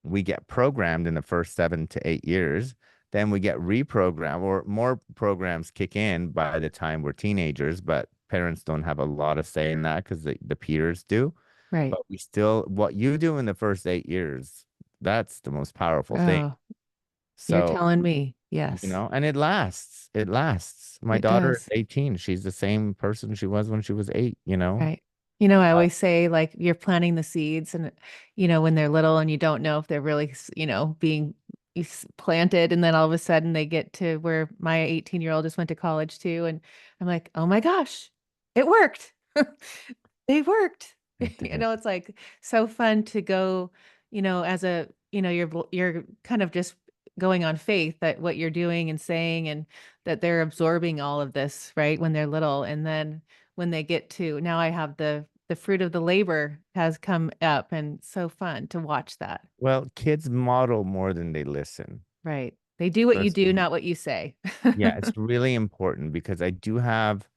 we get programmed in the first 7 to 8 years. Then we get reprogrammed, or more programs kick in by the time we're teenagers, but parents don't have a lot of say in that because the peers do. Right. But we still, what you do in the first 8 years, that's the most powerful thing. Oh, you're So, telling me. Yes, and it lasts. It lasts. My it daughter is does. 18. She's the same person she was when she was 8. Right. I Uh, always say like you're planting the seeds and when they're little and you don't know if they're really, being planted and then all of a sudden they get to where my 18-year-old just went to college too and I'm like, "Oh my gosh, it worked." They worked. it did. It's like so fun to go, as a, you're kind of just going on faith that what you're doing and saying and that they're absorbing all of this, right, when they're little. And then when they get to now I have the fruit of the labor has come up and so fun to watch that. Well, kids model more than they listen. Right. They do what you Trust do, me. not what you say. Yeah, it's really important because I do have,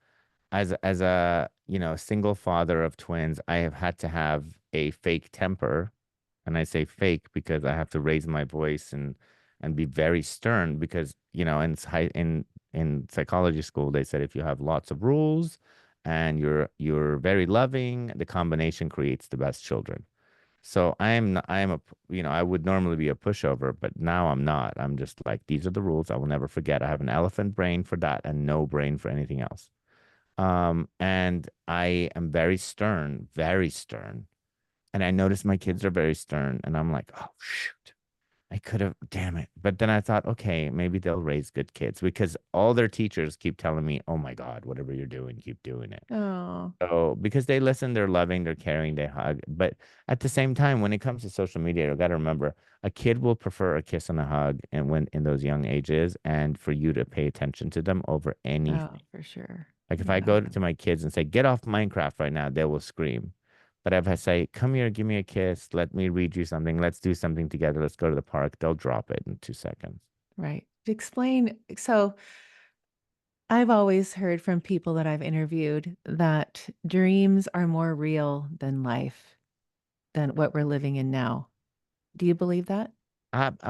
as a single father of twins, I have had to have a fake temper, and I say fake because I have to raise my voice and be very stern because in psychology school they said if you have lots of rules and you're very loving, the combination creates the best children. So I am I would normally be a pushover, but now I'm not. I'm just like, these are the rules. I will never forget. I have an elephant brain for that and no brain for anything else. And I am very stern, very stern. And I notice my kids are very stern, and I'm like, oh shoot, I could have, damn it. But then I thought, okay, maybe they'll raise good kids because all their teachers keep telling me, oh my God, whatever you're doing, keep doing it. Oh, So because they listen, they're loving, they're caring, they hug. But at the same time, when it comes to social media, you got to remember a kid will prefer a kiss and a hug and when in those young ages and for you to pay attention to them over oh, anything. for sure. Like if I Yeah. go to my kids and say, get off Minecraft right now, they will scream. But if I say, come here, give me a kiss, let me read you something, let's do something together, let's go to the park, they'll drop it in 2 seconds. Right. Explain. So I've always heard from people that I've interviewed that dreams are more real than life, than what we're living in now. Do you believe that?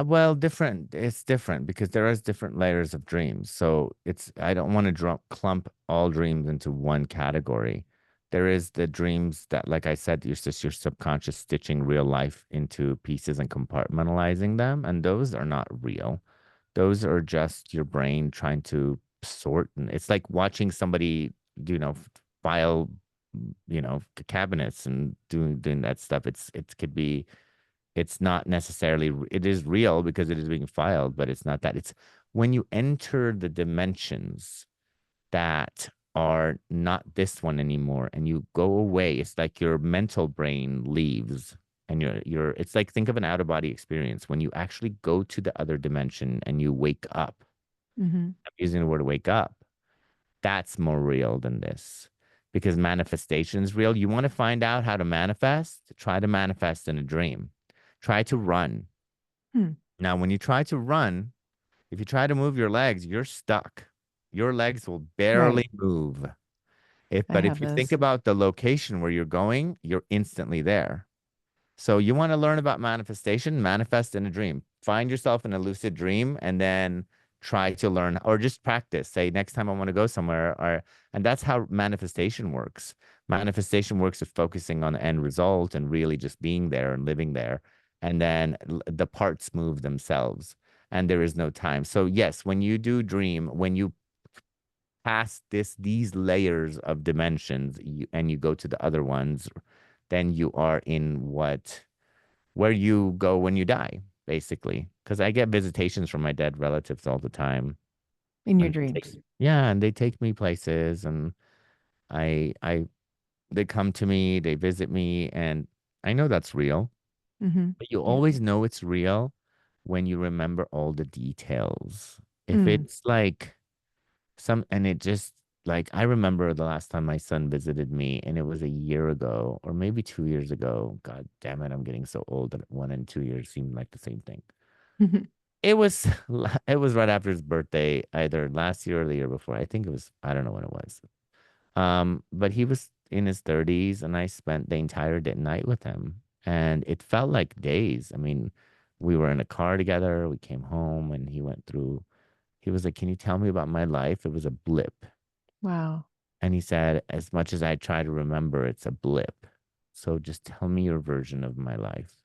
Well, different. It's different because there is different layers of dreams. So I don't want to clump all dreams into one category. There is the dreams that, like I said, you're just your subconscious stitching real life into pieces and compartmentalizing them. And those are not real. Those are just your brain trying to sort. And it's like watching somebody, file, cabinets and doing that stuff. It could be it's not necessarily, it is real because it is being filed, but it's not that. It's when you enter the dimensions that are not this one anymore and you go away, it's like your mental brain leaves and it's like, think of an out of body experience when you actually go to the other dimension and you wake up. Hmm. I'm using the word wake up. That's more real than this because manifestation is real. You want to find out how to manifest? Try to manifest in a dream. Try to run. Hmm. Now, when you try to run, if you try to move your legs, you're stuck. Your legs will Right. barely move. I But if have you think those. about the location where you're going, you're instantly there. So you want to learn about manifestation, manifest in a dream. Find yourself in a lucid dream and then try to learn or just practice. Say next time I want to go somewhere and that's how manifestation works. Manifestation works with focusing on the end result and really just being there and living there. And then the parts move themselves and there is no time. So yes, when you do dream, when you pass these layers of dimensions and you go to the other ones, then you are in where you go when you die, basically. Because I get visitations from my dead relatives all the time, In your and dreams. yeah, and they take me places, and I they come to me, they visit me, and I know that's real. Hmm. But you Yeah. always know it's real when you remember all the details. If Mm. it's like and it just like I remember the last time my son visited me, and it was a year ago or maybe 2 years ago. God damn it, I'm getting so old that 1 and 2 years seem like the same thing. It was it was right after his birthday, either last year or the year before. I think it was, I don't know when it was. But he was in his 30s, and I spent the entire day night with him, and it felt like days. I mean, we were in a car together. We came home, and he went through. He was like, "Can you tell me about my life?" It was a blip. Wow. And he said, as much as I try to remember, it's a blip. So just tell me your version of my life.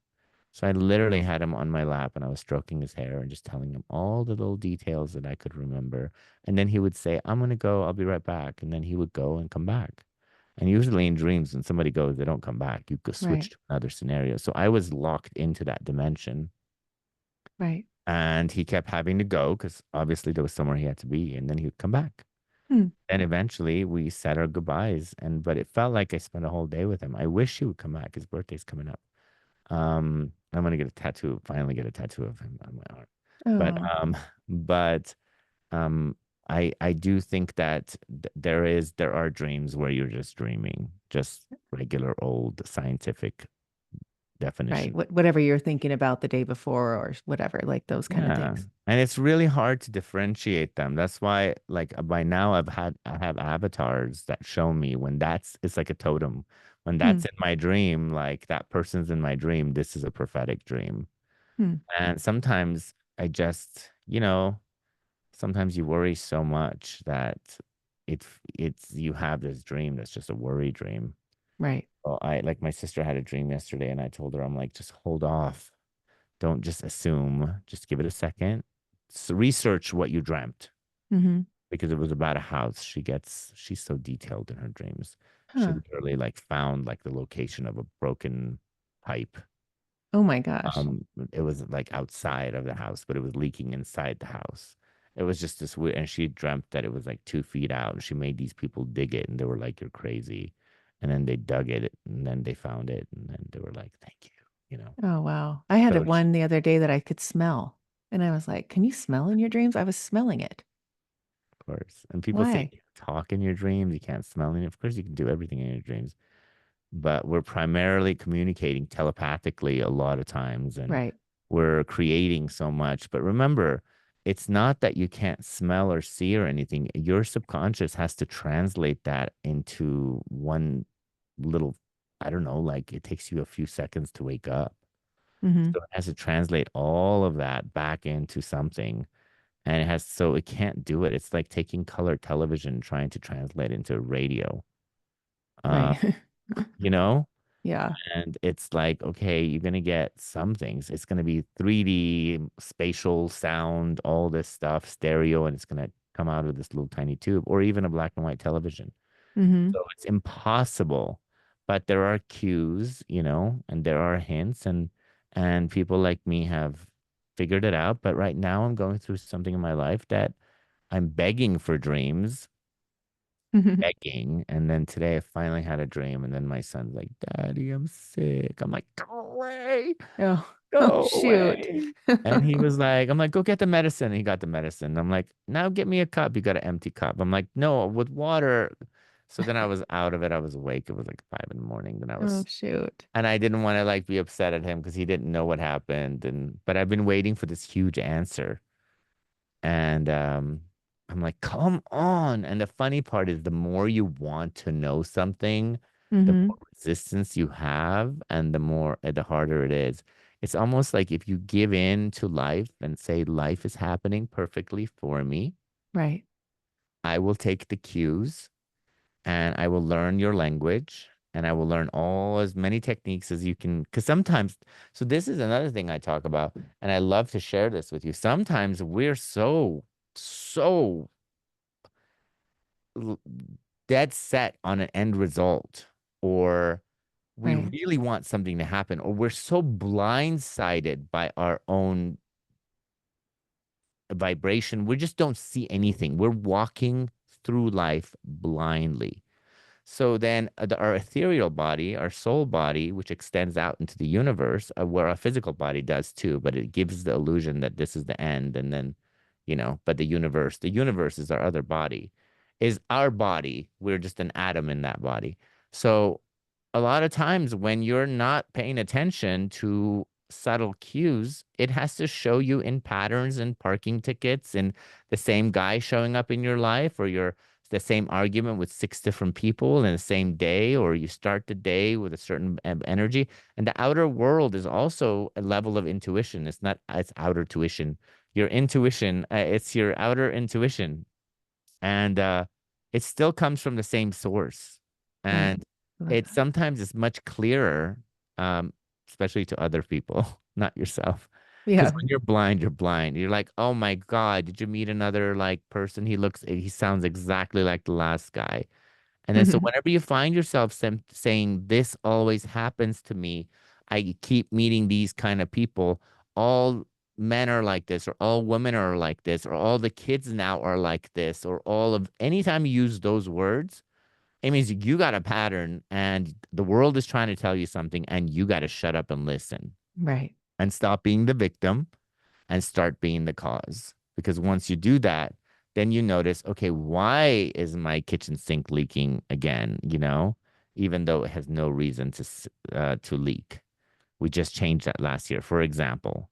So I literally had him on my lap, and I was stroking his hair and just telling him all the little details that I could remember. And then he would say, I'm going to go. I'll be right back. And then he would go and come back. And usually in dreams, when somebody goes, they don't come back. You go Right. switch to another scenario. So I was locked into that dimension. Right. And he kept having to go because obviously there was somewhere he had to be. And then he would come back. Hmm. And eventually we said our goodbyes. And but it felt like I spent a whole day with him. I wish he would come back. His birthday's coming up. I'm gonna get a tattoo, finally get a tattoo of him on my arm. But Oh, but um I do think that there are dreams where you're just dreaming, just regular old scientific right. definition. Whatever you're thinking about the day before or whatever, like those kind of Yeah. things. And it's really hard to differentiate them. That's why, like, by now I have avatars that show me when that's it's like a totem. When Hmm. that's in my dream, like that person's in my dream, this is a prophetic dream. Hmm. And sometimes I just, sometimes you worry so much that it's you have this dream that's just a worry dream. Right. Well, I like my sister had a dream yesterday, and I told her, I'm like, just hold off. Don't just assume. Just give it a second. So research what you dreamt Mm-hmm. because it was about a house. She's so detailed in her dreams. She Huh. literally like found like the location of a broken pipe. Oh my gosh. It was like outside of the house, but it was leaking inside the house. It was just this weird, and she dreamt that it was like 2 feet out, and she made these people dig it, and they were like, "You're crazy," and then they dug it, and then they found it, and then they were like, "Thank you," you know. Oh wow. I had So she, one the other day that I could smell. And I was like, "Can you smell in your dreams?" I was smelling it. of course, and people say Why? you can't talk in your dreams, you can't smell in it. Of course, you can do everything in your dreams, but we're primarily communicating telepathically a lot of times, and Right. we're creating so much. But remember, it's not that you can't smell or see or anything. Your subconscious has to translate that into one little, I don't know, like it takes you a few seconds to wake up. Mm-hmm. So it has to translate all of that back into something. And so it can't do it. It's like taking color television, trying to translate into radio. Uh, Right. you know? Yeah. And it's like, okay, you're gonna get some things. It's gonna be 3D, spatial sound, all this stuff, stereo, and it's gonna come out of this little tiny tube, or even a black and white television. Mm-hmm. So it's impossible. But there are cues, and there are hints, and people like me have figured it out. But right now I'm going through something in my life that I'm begging for dreams, begging. And then today I finally had a dream, and then my son's like, Daddy, I'm sick. I'm like, go away, Oh, oh go shoot. away. And he was like, I'm like, go get the medicine. And he got the medicine. I'm like, now get me a cup. You got an empty cup. I'm like, no, with water. So then I was out of it. I was awake. It was like 5 in the morning. Then I Oh was, shoot. and I didn't want to like be upset at him because he didn't know what happened. But I've been waiting for this huge answer. And I'm like, come on. And the funny part is the more you want to know something, the Mm-hmm. more resistance you have and the harder it is. It's almost like if you give in to life and say life is happening perfectly for me, Right. I will take the cues and I will learn your language and I will learn all as many techniques as you can. Because sometimes, so this is another thing I talk about, and I love to share this with you. Sometimes we're so l- dead set on an end result, or we Right. really want something to happen, or we're so blindsided by our own vibration, we just don't see anything. We're walking through life blindly. So then our ethereal body, our soul body, which extends out into the universe, where our physical body does too, but it gives the illusion that this is the end. And then, but the universe is our other body. is our body. We're just an atom in that body. So a lot of times when you're not paying attention to subtle cues, it has to show you in patterns and parking tickets and the same guy showing up in your life, or your the same argument with six different people in the same day, or you start the day with a certain energy. And the outer world is also a level of intuition. It's not, it's outer tuition. Your intuition, it's your outer intuition. And it still comes from the same source. Right. And Love it that. sometimes is much clearer, um, especially to other people, not yourself. Because Yeah. when you're blind, you're blind. You're like, oh my God, did you meet another like person? He sounds exactly like the last guy. And then so Mhm. whenever you find yourself saying, this always happens to me, I keep meeting these kind of people, all men are like this, or all women are like this, or all the kids now are like this, or all of anytime you use those words, it means you got a pattern and the world is trying to tell you something and you got to shut up and listen Right. and stop being the victim and start being the cause. Because once you do that, then you notice, okay, why is my kitchen sink leaking again? Even though it has no reason to leak. We just changed that last year, for example.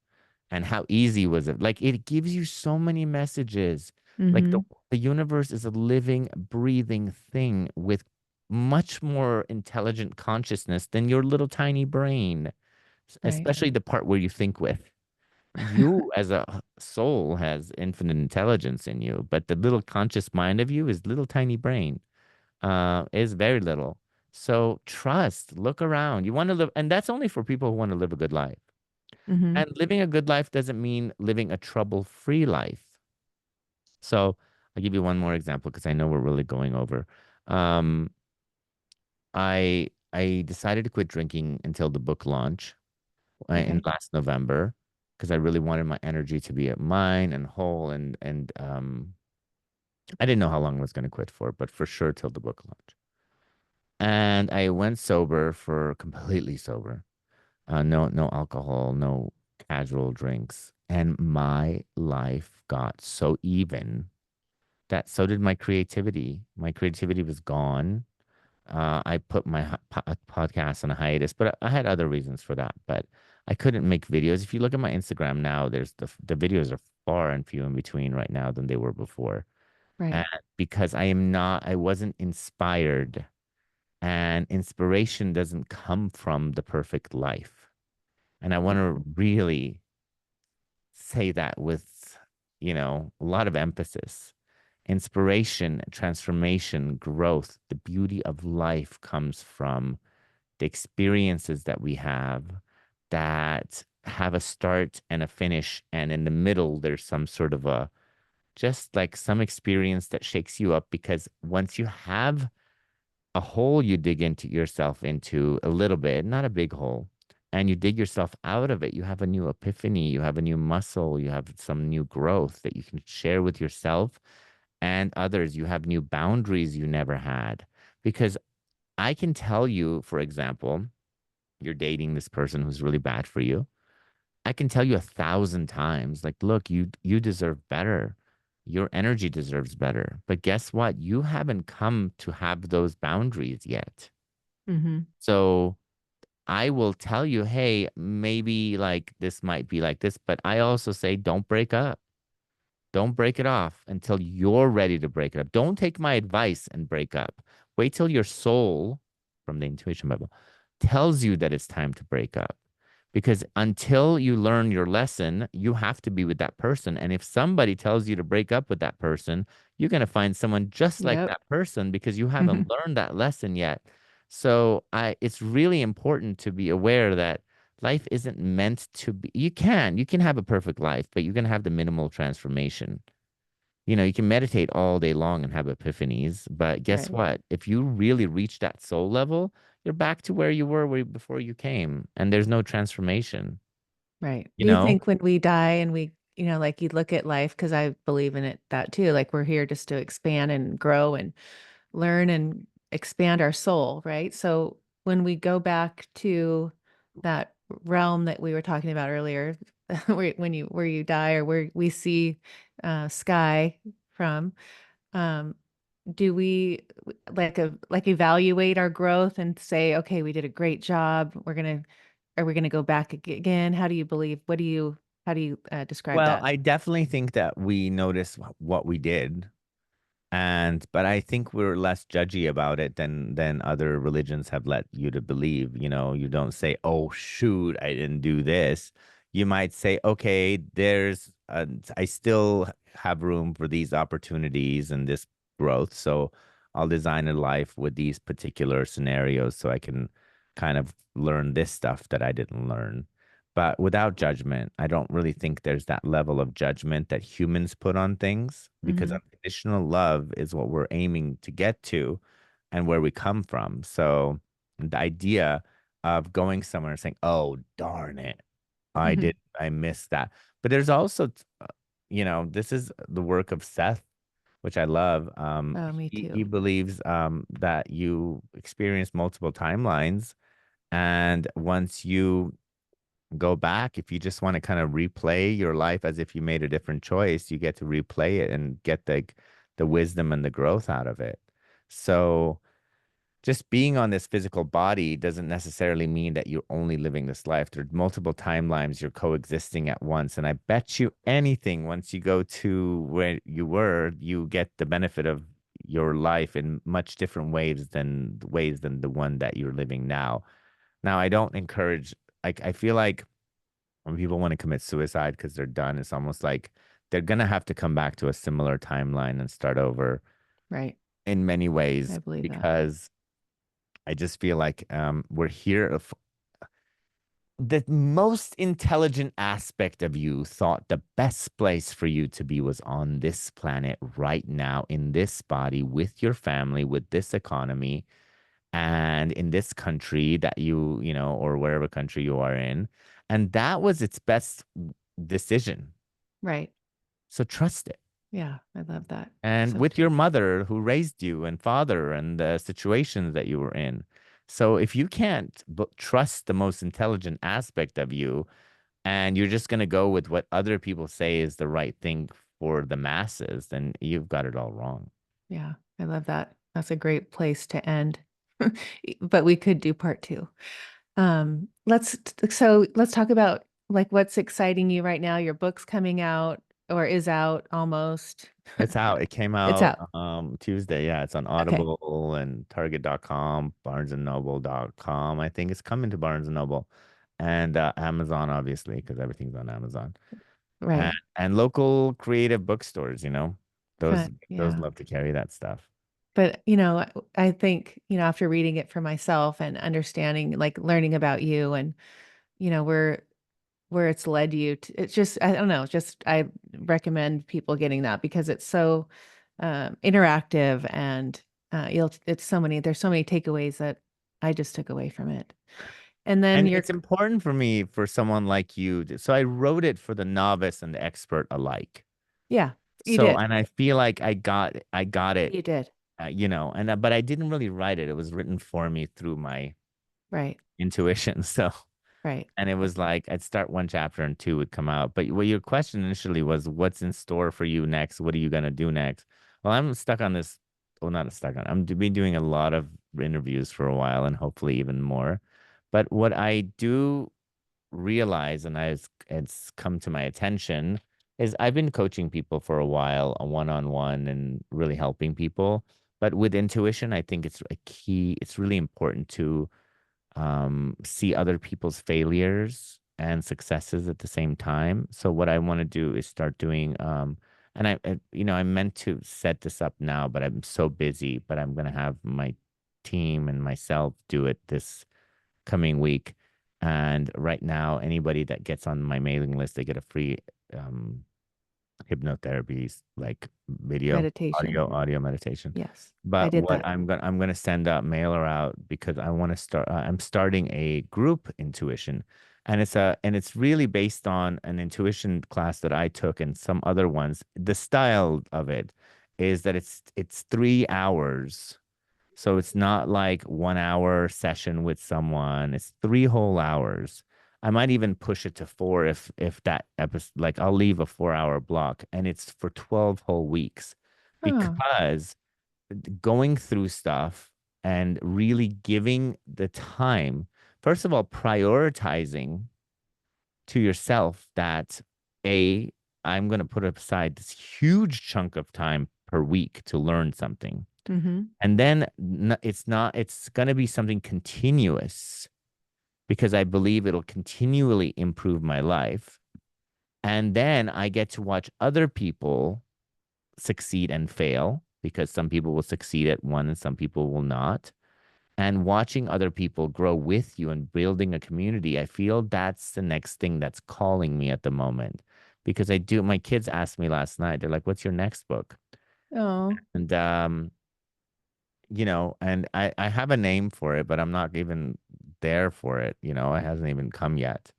And how easy was it? Like it gives you so many messages. Like the Hmm. the universe is a living, breathing thing with much more intelligent consciousness than your little tiny brain, Right. especially the part where you think with. You as a soul has infinite intelligence in you, but the little conscious mind of you is little tiny brain, is very little. So trust, look around. You want to live, and that's only for people who want to live a good life. Hmm. And living a good life doesn't mean living a trouble-free life. So I'll give you one more example because I know we're really going over. Um, I decided to quit drinking until the book launch in Okay. last November because I really wanted my energy to be at mine and whole, and I didn't know how long I was going to quit for, but for sure till the book launch. And I went sober for completely sober. No alcohol, no casual drinks. And my life got so even that so did my creativity. My creativity was gone. I put my podcast on a hiatus, but I had other reasons for that. But I couldn't make videos. If you look at my Instagram now, there's the videos are far and few in between right now than they were before. And Right. because I wasn't inspired, and inspiration doesn't come from the perfect life. And I want to really say that with, a lot of emphasis. Inspiration, transformation, growth, the beauty of life comes from the experiences that we that have a start and a finish. And in the middle, there's some sort of just like some experience that shakes you up because once you have a hole you dig into yourself into a little bit, not a big hole, and you dig yourself out of it, you have a new epiphany, you have a new muscle, you have some new growth that you can share with yourself and others. You have new boundaries you never had. Because I can tell you, for example, you're dating this person who's really bad for you. I can tell you 1,000 times, like, look, you deserve better. Your energy deserves better. But guess what? You haven't come to have those boundaries yet. Hmm. So I will tell you, hey, maybe like this might be like this, but I also say don't break up. Don't break it off until you're ready to break it up. Don't take my advice and break up. Wait till your soul, from the intuition Bible, tells you that it's time to break up. Because until you learn your lesson, you have to be with that person. And if somebody tells you to break up with that person, you're going to find someone just like Yep. that person because you haven't Hmm. learned that lesson yet. So it's really important to be aware that life isn't meant to be. You can have a perfect life, but you're going to have the minimal transformation. You can meditate all day long and have epiphanies, but guess Right. what? If you really reach that soul level, you're back to where you were before you came, and there's no transformation, Right. you Do you know? think when we die and we, like you look at life, because I believe in it that too, like we're here just to expand and grow and learn and expand our soul, right? So when we go back to that realm that we were talking about earlier, where you die or where we see sky from, um, do we like evaluate our growth and say, okay, we did a great job. Are we gonna go back again? How do you believe? How do you describe Well, that? I definitely think that we notice what we did. But I think we're less judgy about it than other religions have let you to believe. You know, you don't say, "Oh, shoot, I didn't do this." You might say, "Okay, I still have room for these opportunities and this growth, so I'll design a life with these particular scenarios so I can kind of learn this stuff that I didn't learn." But without judgment, I don't really think there's that level of judgment that humans put on things, because Hmm. unconditional love is what we're aiming to get to and where we come from. So the idea of going somewhere and saying, "Oh, darn it, Hmm. I missed that." But there's also, this is the work of Seth, which I love. Oh, me He too. believes that you experience multiple timelines, and once you go back, if you just want to kind of replay your life as if you made a different choice, you get to replay it and get the wisdom and the growth out of it. So just being on this physical body doesn't necessarily mean that you're only living this life. There are multiple timelines you're coexisting at once. And I bet you anything, once you go to where you were, you get the benefit of your life in much different ways than the one that you're living now. Now, I don't encourage, like, I feel like when people want to commit suicide because they're done, it's almost like they're gonna have to come back to a similar timeline and start over Right. in many I ways, believe that. because I just feel like we're here. The most intelligent aspect of you thought the best place for you to be was on this planet right now, in this body, with your family, with this economy, and in this country that or wherever country you are in. And that was its best decision. Right. So trust it. Yeah, I love that. And So with your mother who raised you, and father, and the situations that you were in. So if you can't trust the most intelligent aspect of you, and you're just going to go with what other people say is the right thing for the masses, then you've got it all wrong. yeah, I love that. That's a great place to end. But we could do part two. Let's talk about like what's exciting you right now. Your book's coming out or is out almost. It's out. It came It's out out. Tuesday. Yeah, it's on Okay. Audible and Target.com, BarnesandNoble.com. I think it's coming to Barnes and Noble, and Amazon, obviously, because everything's on Amazon. And, Right. and local creative bookstores, those Fun. those Yeah. love to carry that stuff. But, I think, after reading it for myself and understanding, like learning about you and, where it's led you to, it's just, I don't know, just I recommend people getting that because it's so interactive and there's so many takeaways that I just took away from it. And then And you're, it's important for me, for someone like you. So I wrote it for the novice and the expert alike. yeah, you So, did. and I feel like I got it, You did. but I didn't really write it. It was written for me through my Right. intuition. So, Right. and it was like I'd start one chapter and two would come out. But what your question initially was, what's in store for you next? What are you gonna do next? Well, I'm stuck on this. Well, not stuck on. Been doing a lot of interviews for a while, and hopefully even more. But what I do realize, and it's come to my attention, is I've been coaching people for a while, a one-on-one, and really helping people. But with intuition, I think it's a key. It's really important to see other people's failures and successes at the same time. So what I want to do is start doing, and I meant to set this up now, but I'm so busy. But I'm gonna have my team and myself do it this coming week. And right now, anybody that gets on my mailing list, they get a free um, hypnotherapies, like video, Meditation. audio meditation. Yes. I But did what that. I'm gonna send a mailer out because I want to start. I'm starting a group intuition, and it's really based on an intuition class that I took and some other ones. The style of it is that it's 3 hours, so it's not like 1 hour session with someone. It's 3 whole hours. I might even push it to four if that episode, like I'll leave a 4 hour block, and it's for 12 whole weeks, Oh, because going through stuff and really giving the time, first of all, prioritizing to yourself that A, I'm going to put aside this huge chunk of time per week to learn something. Mhm. And then it's going to be something continuous because I believe it'll continually improve my life. And then I get to watch other people succeed and fail because some people will succeed at one and some people will not. And watching other people grow with you and building a community, I feel that's the next thing that's calling me at the moment. Because my kids asked me last night, they're like, what's your next book? Oh. And and I have a name for it, but I'm not even there for it. It hasn't even come yet.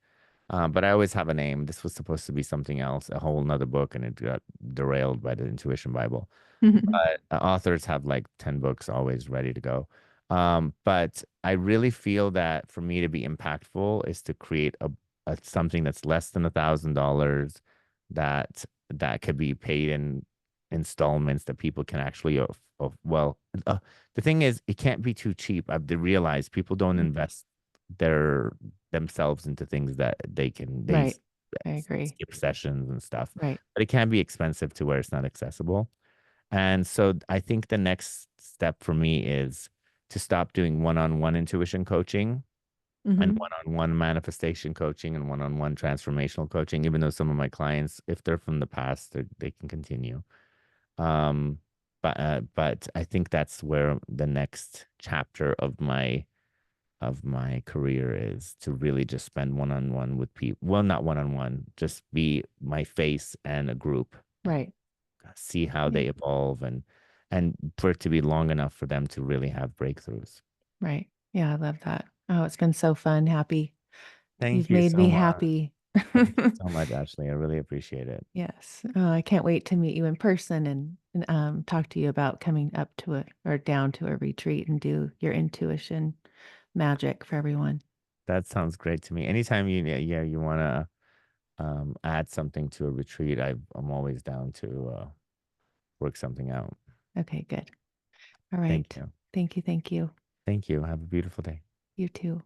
But I always have a name. This was supposed to be something else, a whole nother book, and it got derailed by the Intuition Bible. But authors have like 10 books always ready to go. But I really feel that for me to be impactful is to create a something that's less than $1,000 that could be paid in installments that people can actually well, the thing is it can't be too cheap. I've realized people don't Mm. invest their themselves into things that they Right. I agree. skip sessions and stuff, Right. but it can be expensive to where it's not accessible. And so I think the next step for me is to stop doing one-on-one intuition coaching and Mhm. one-on-one manifestation coaching and one-on-one transformational coaching, even though some of my clients, if they're from the past, they can continue. Um, but I think that's where the next chapter of my career is to really just spend one-on-one with people. Well, not one-on-one, just be my face and a group, Right. see how Yeah. they evolve and for it to be long enough for them to really have breakthroughs. Right. Yeah, I love that. Oh, it's been so fun, happy. Thank You've you made so me much. happy. Thank you so much, Ashley. I really appreciate it. Yes. Oh, I can't wait to meet you in person and talk to you about coming up to it or down to a retreat and do your intuition magic for everyone. That sounds great to me. Anytime you want to add something to a retreat, I'm always down to work something out. Okay, good. All Thank right. you. Thank you. Thank you. Thank you. Have a beautiful day. You too.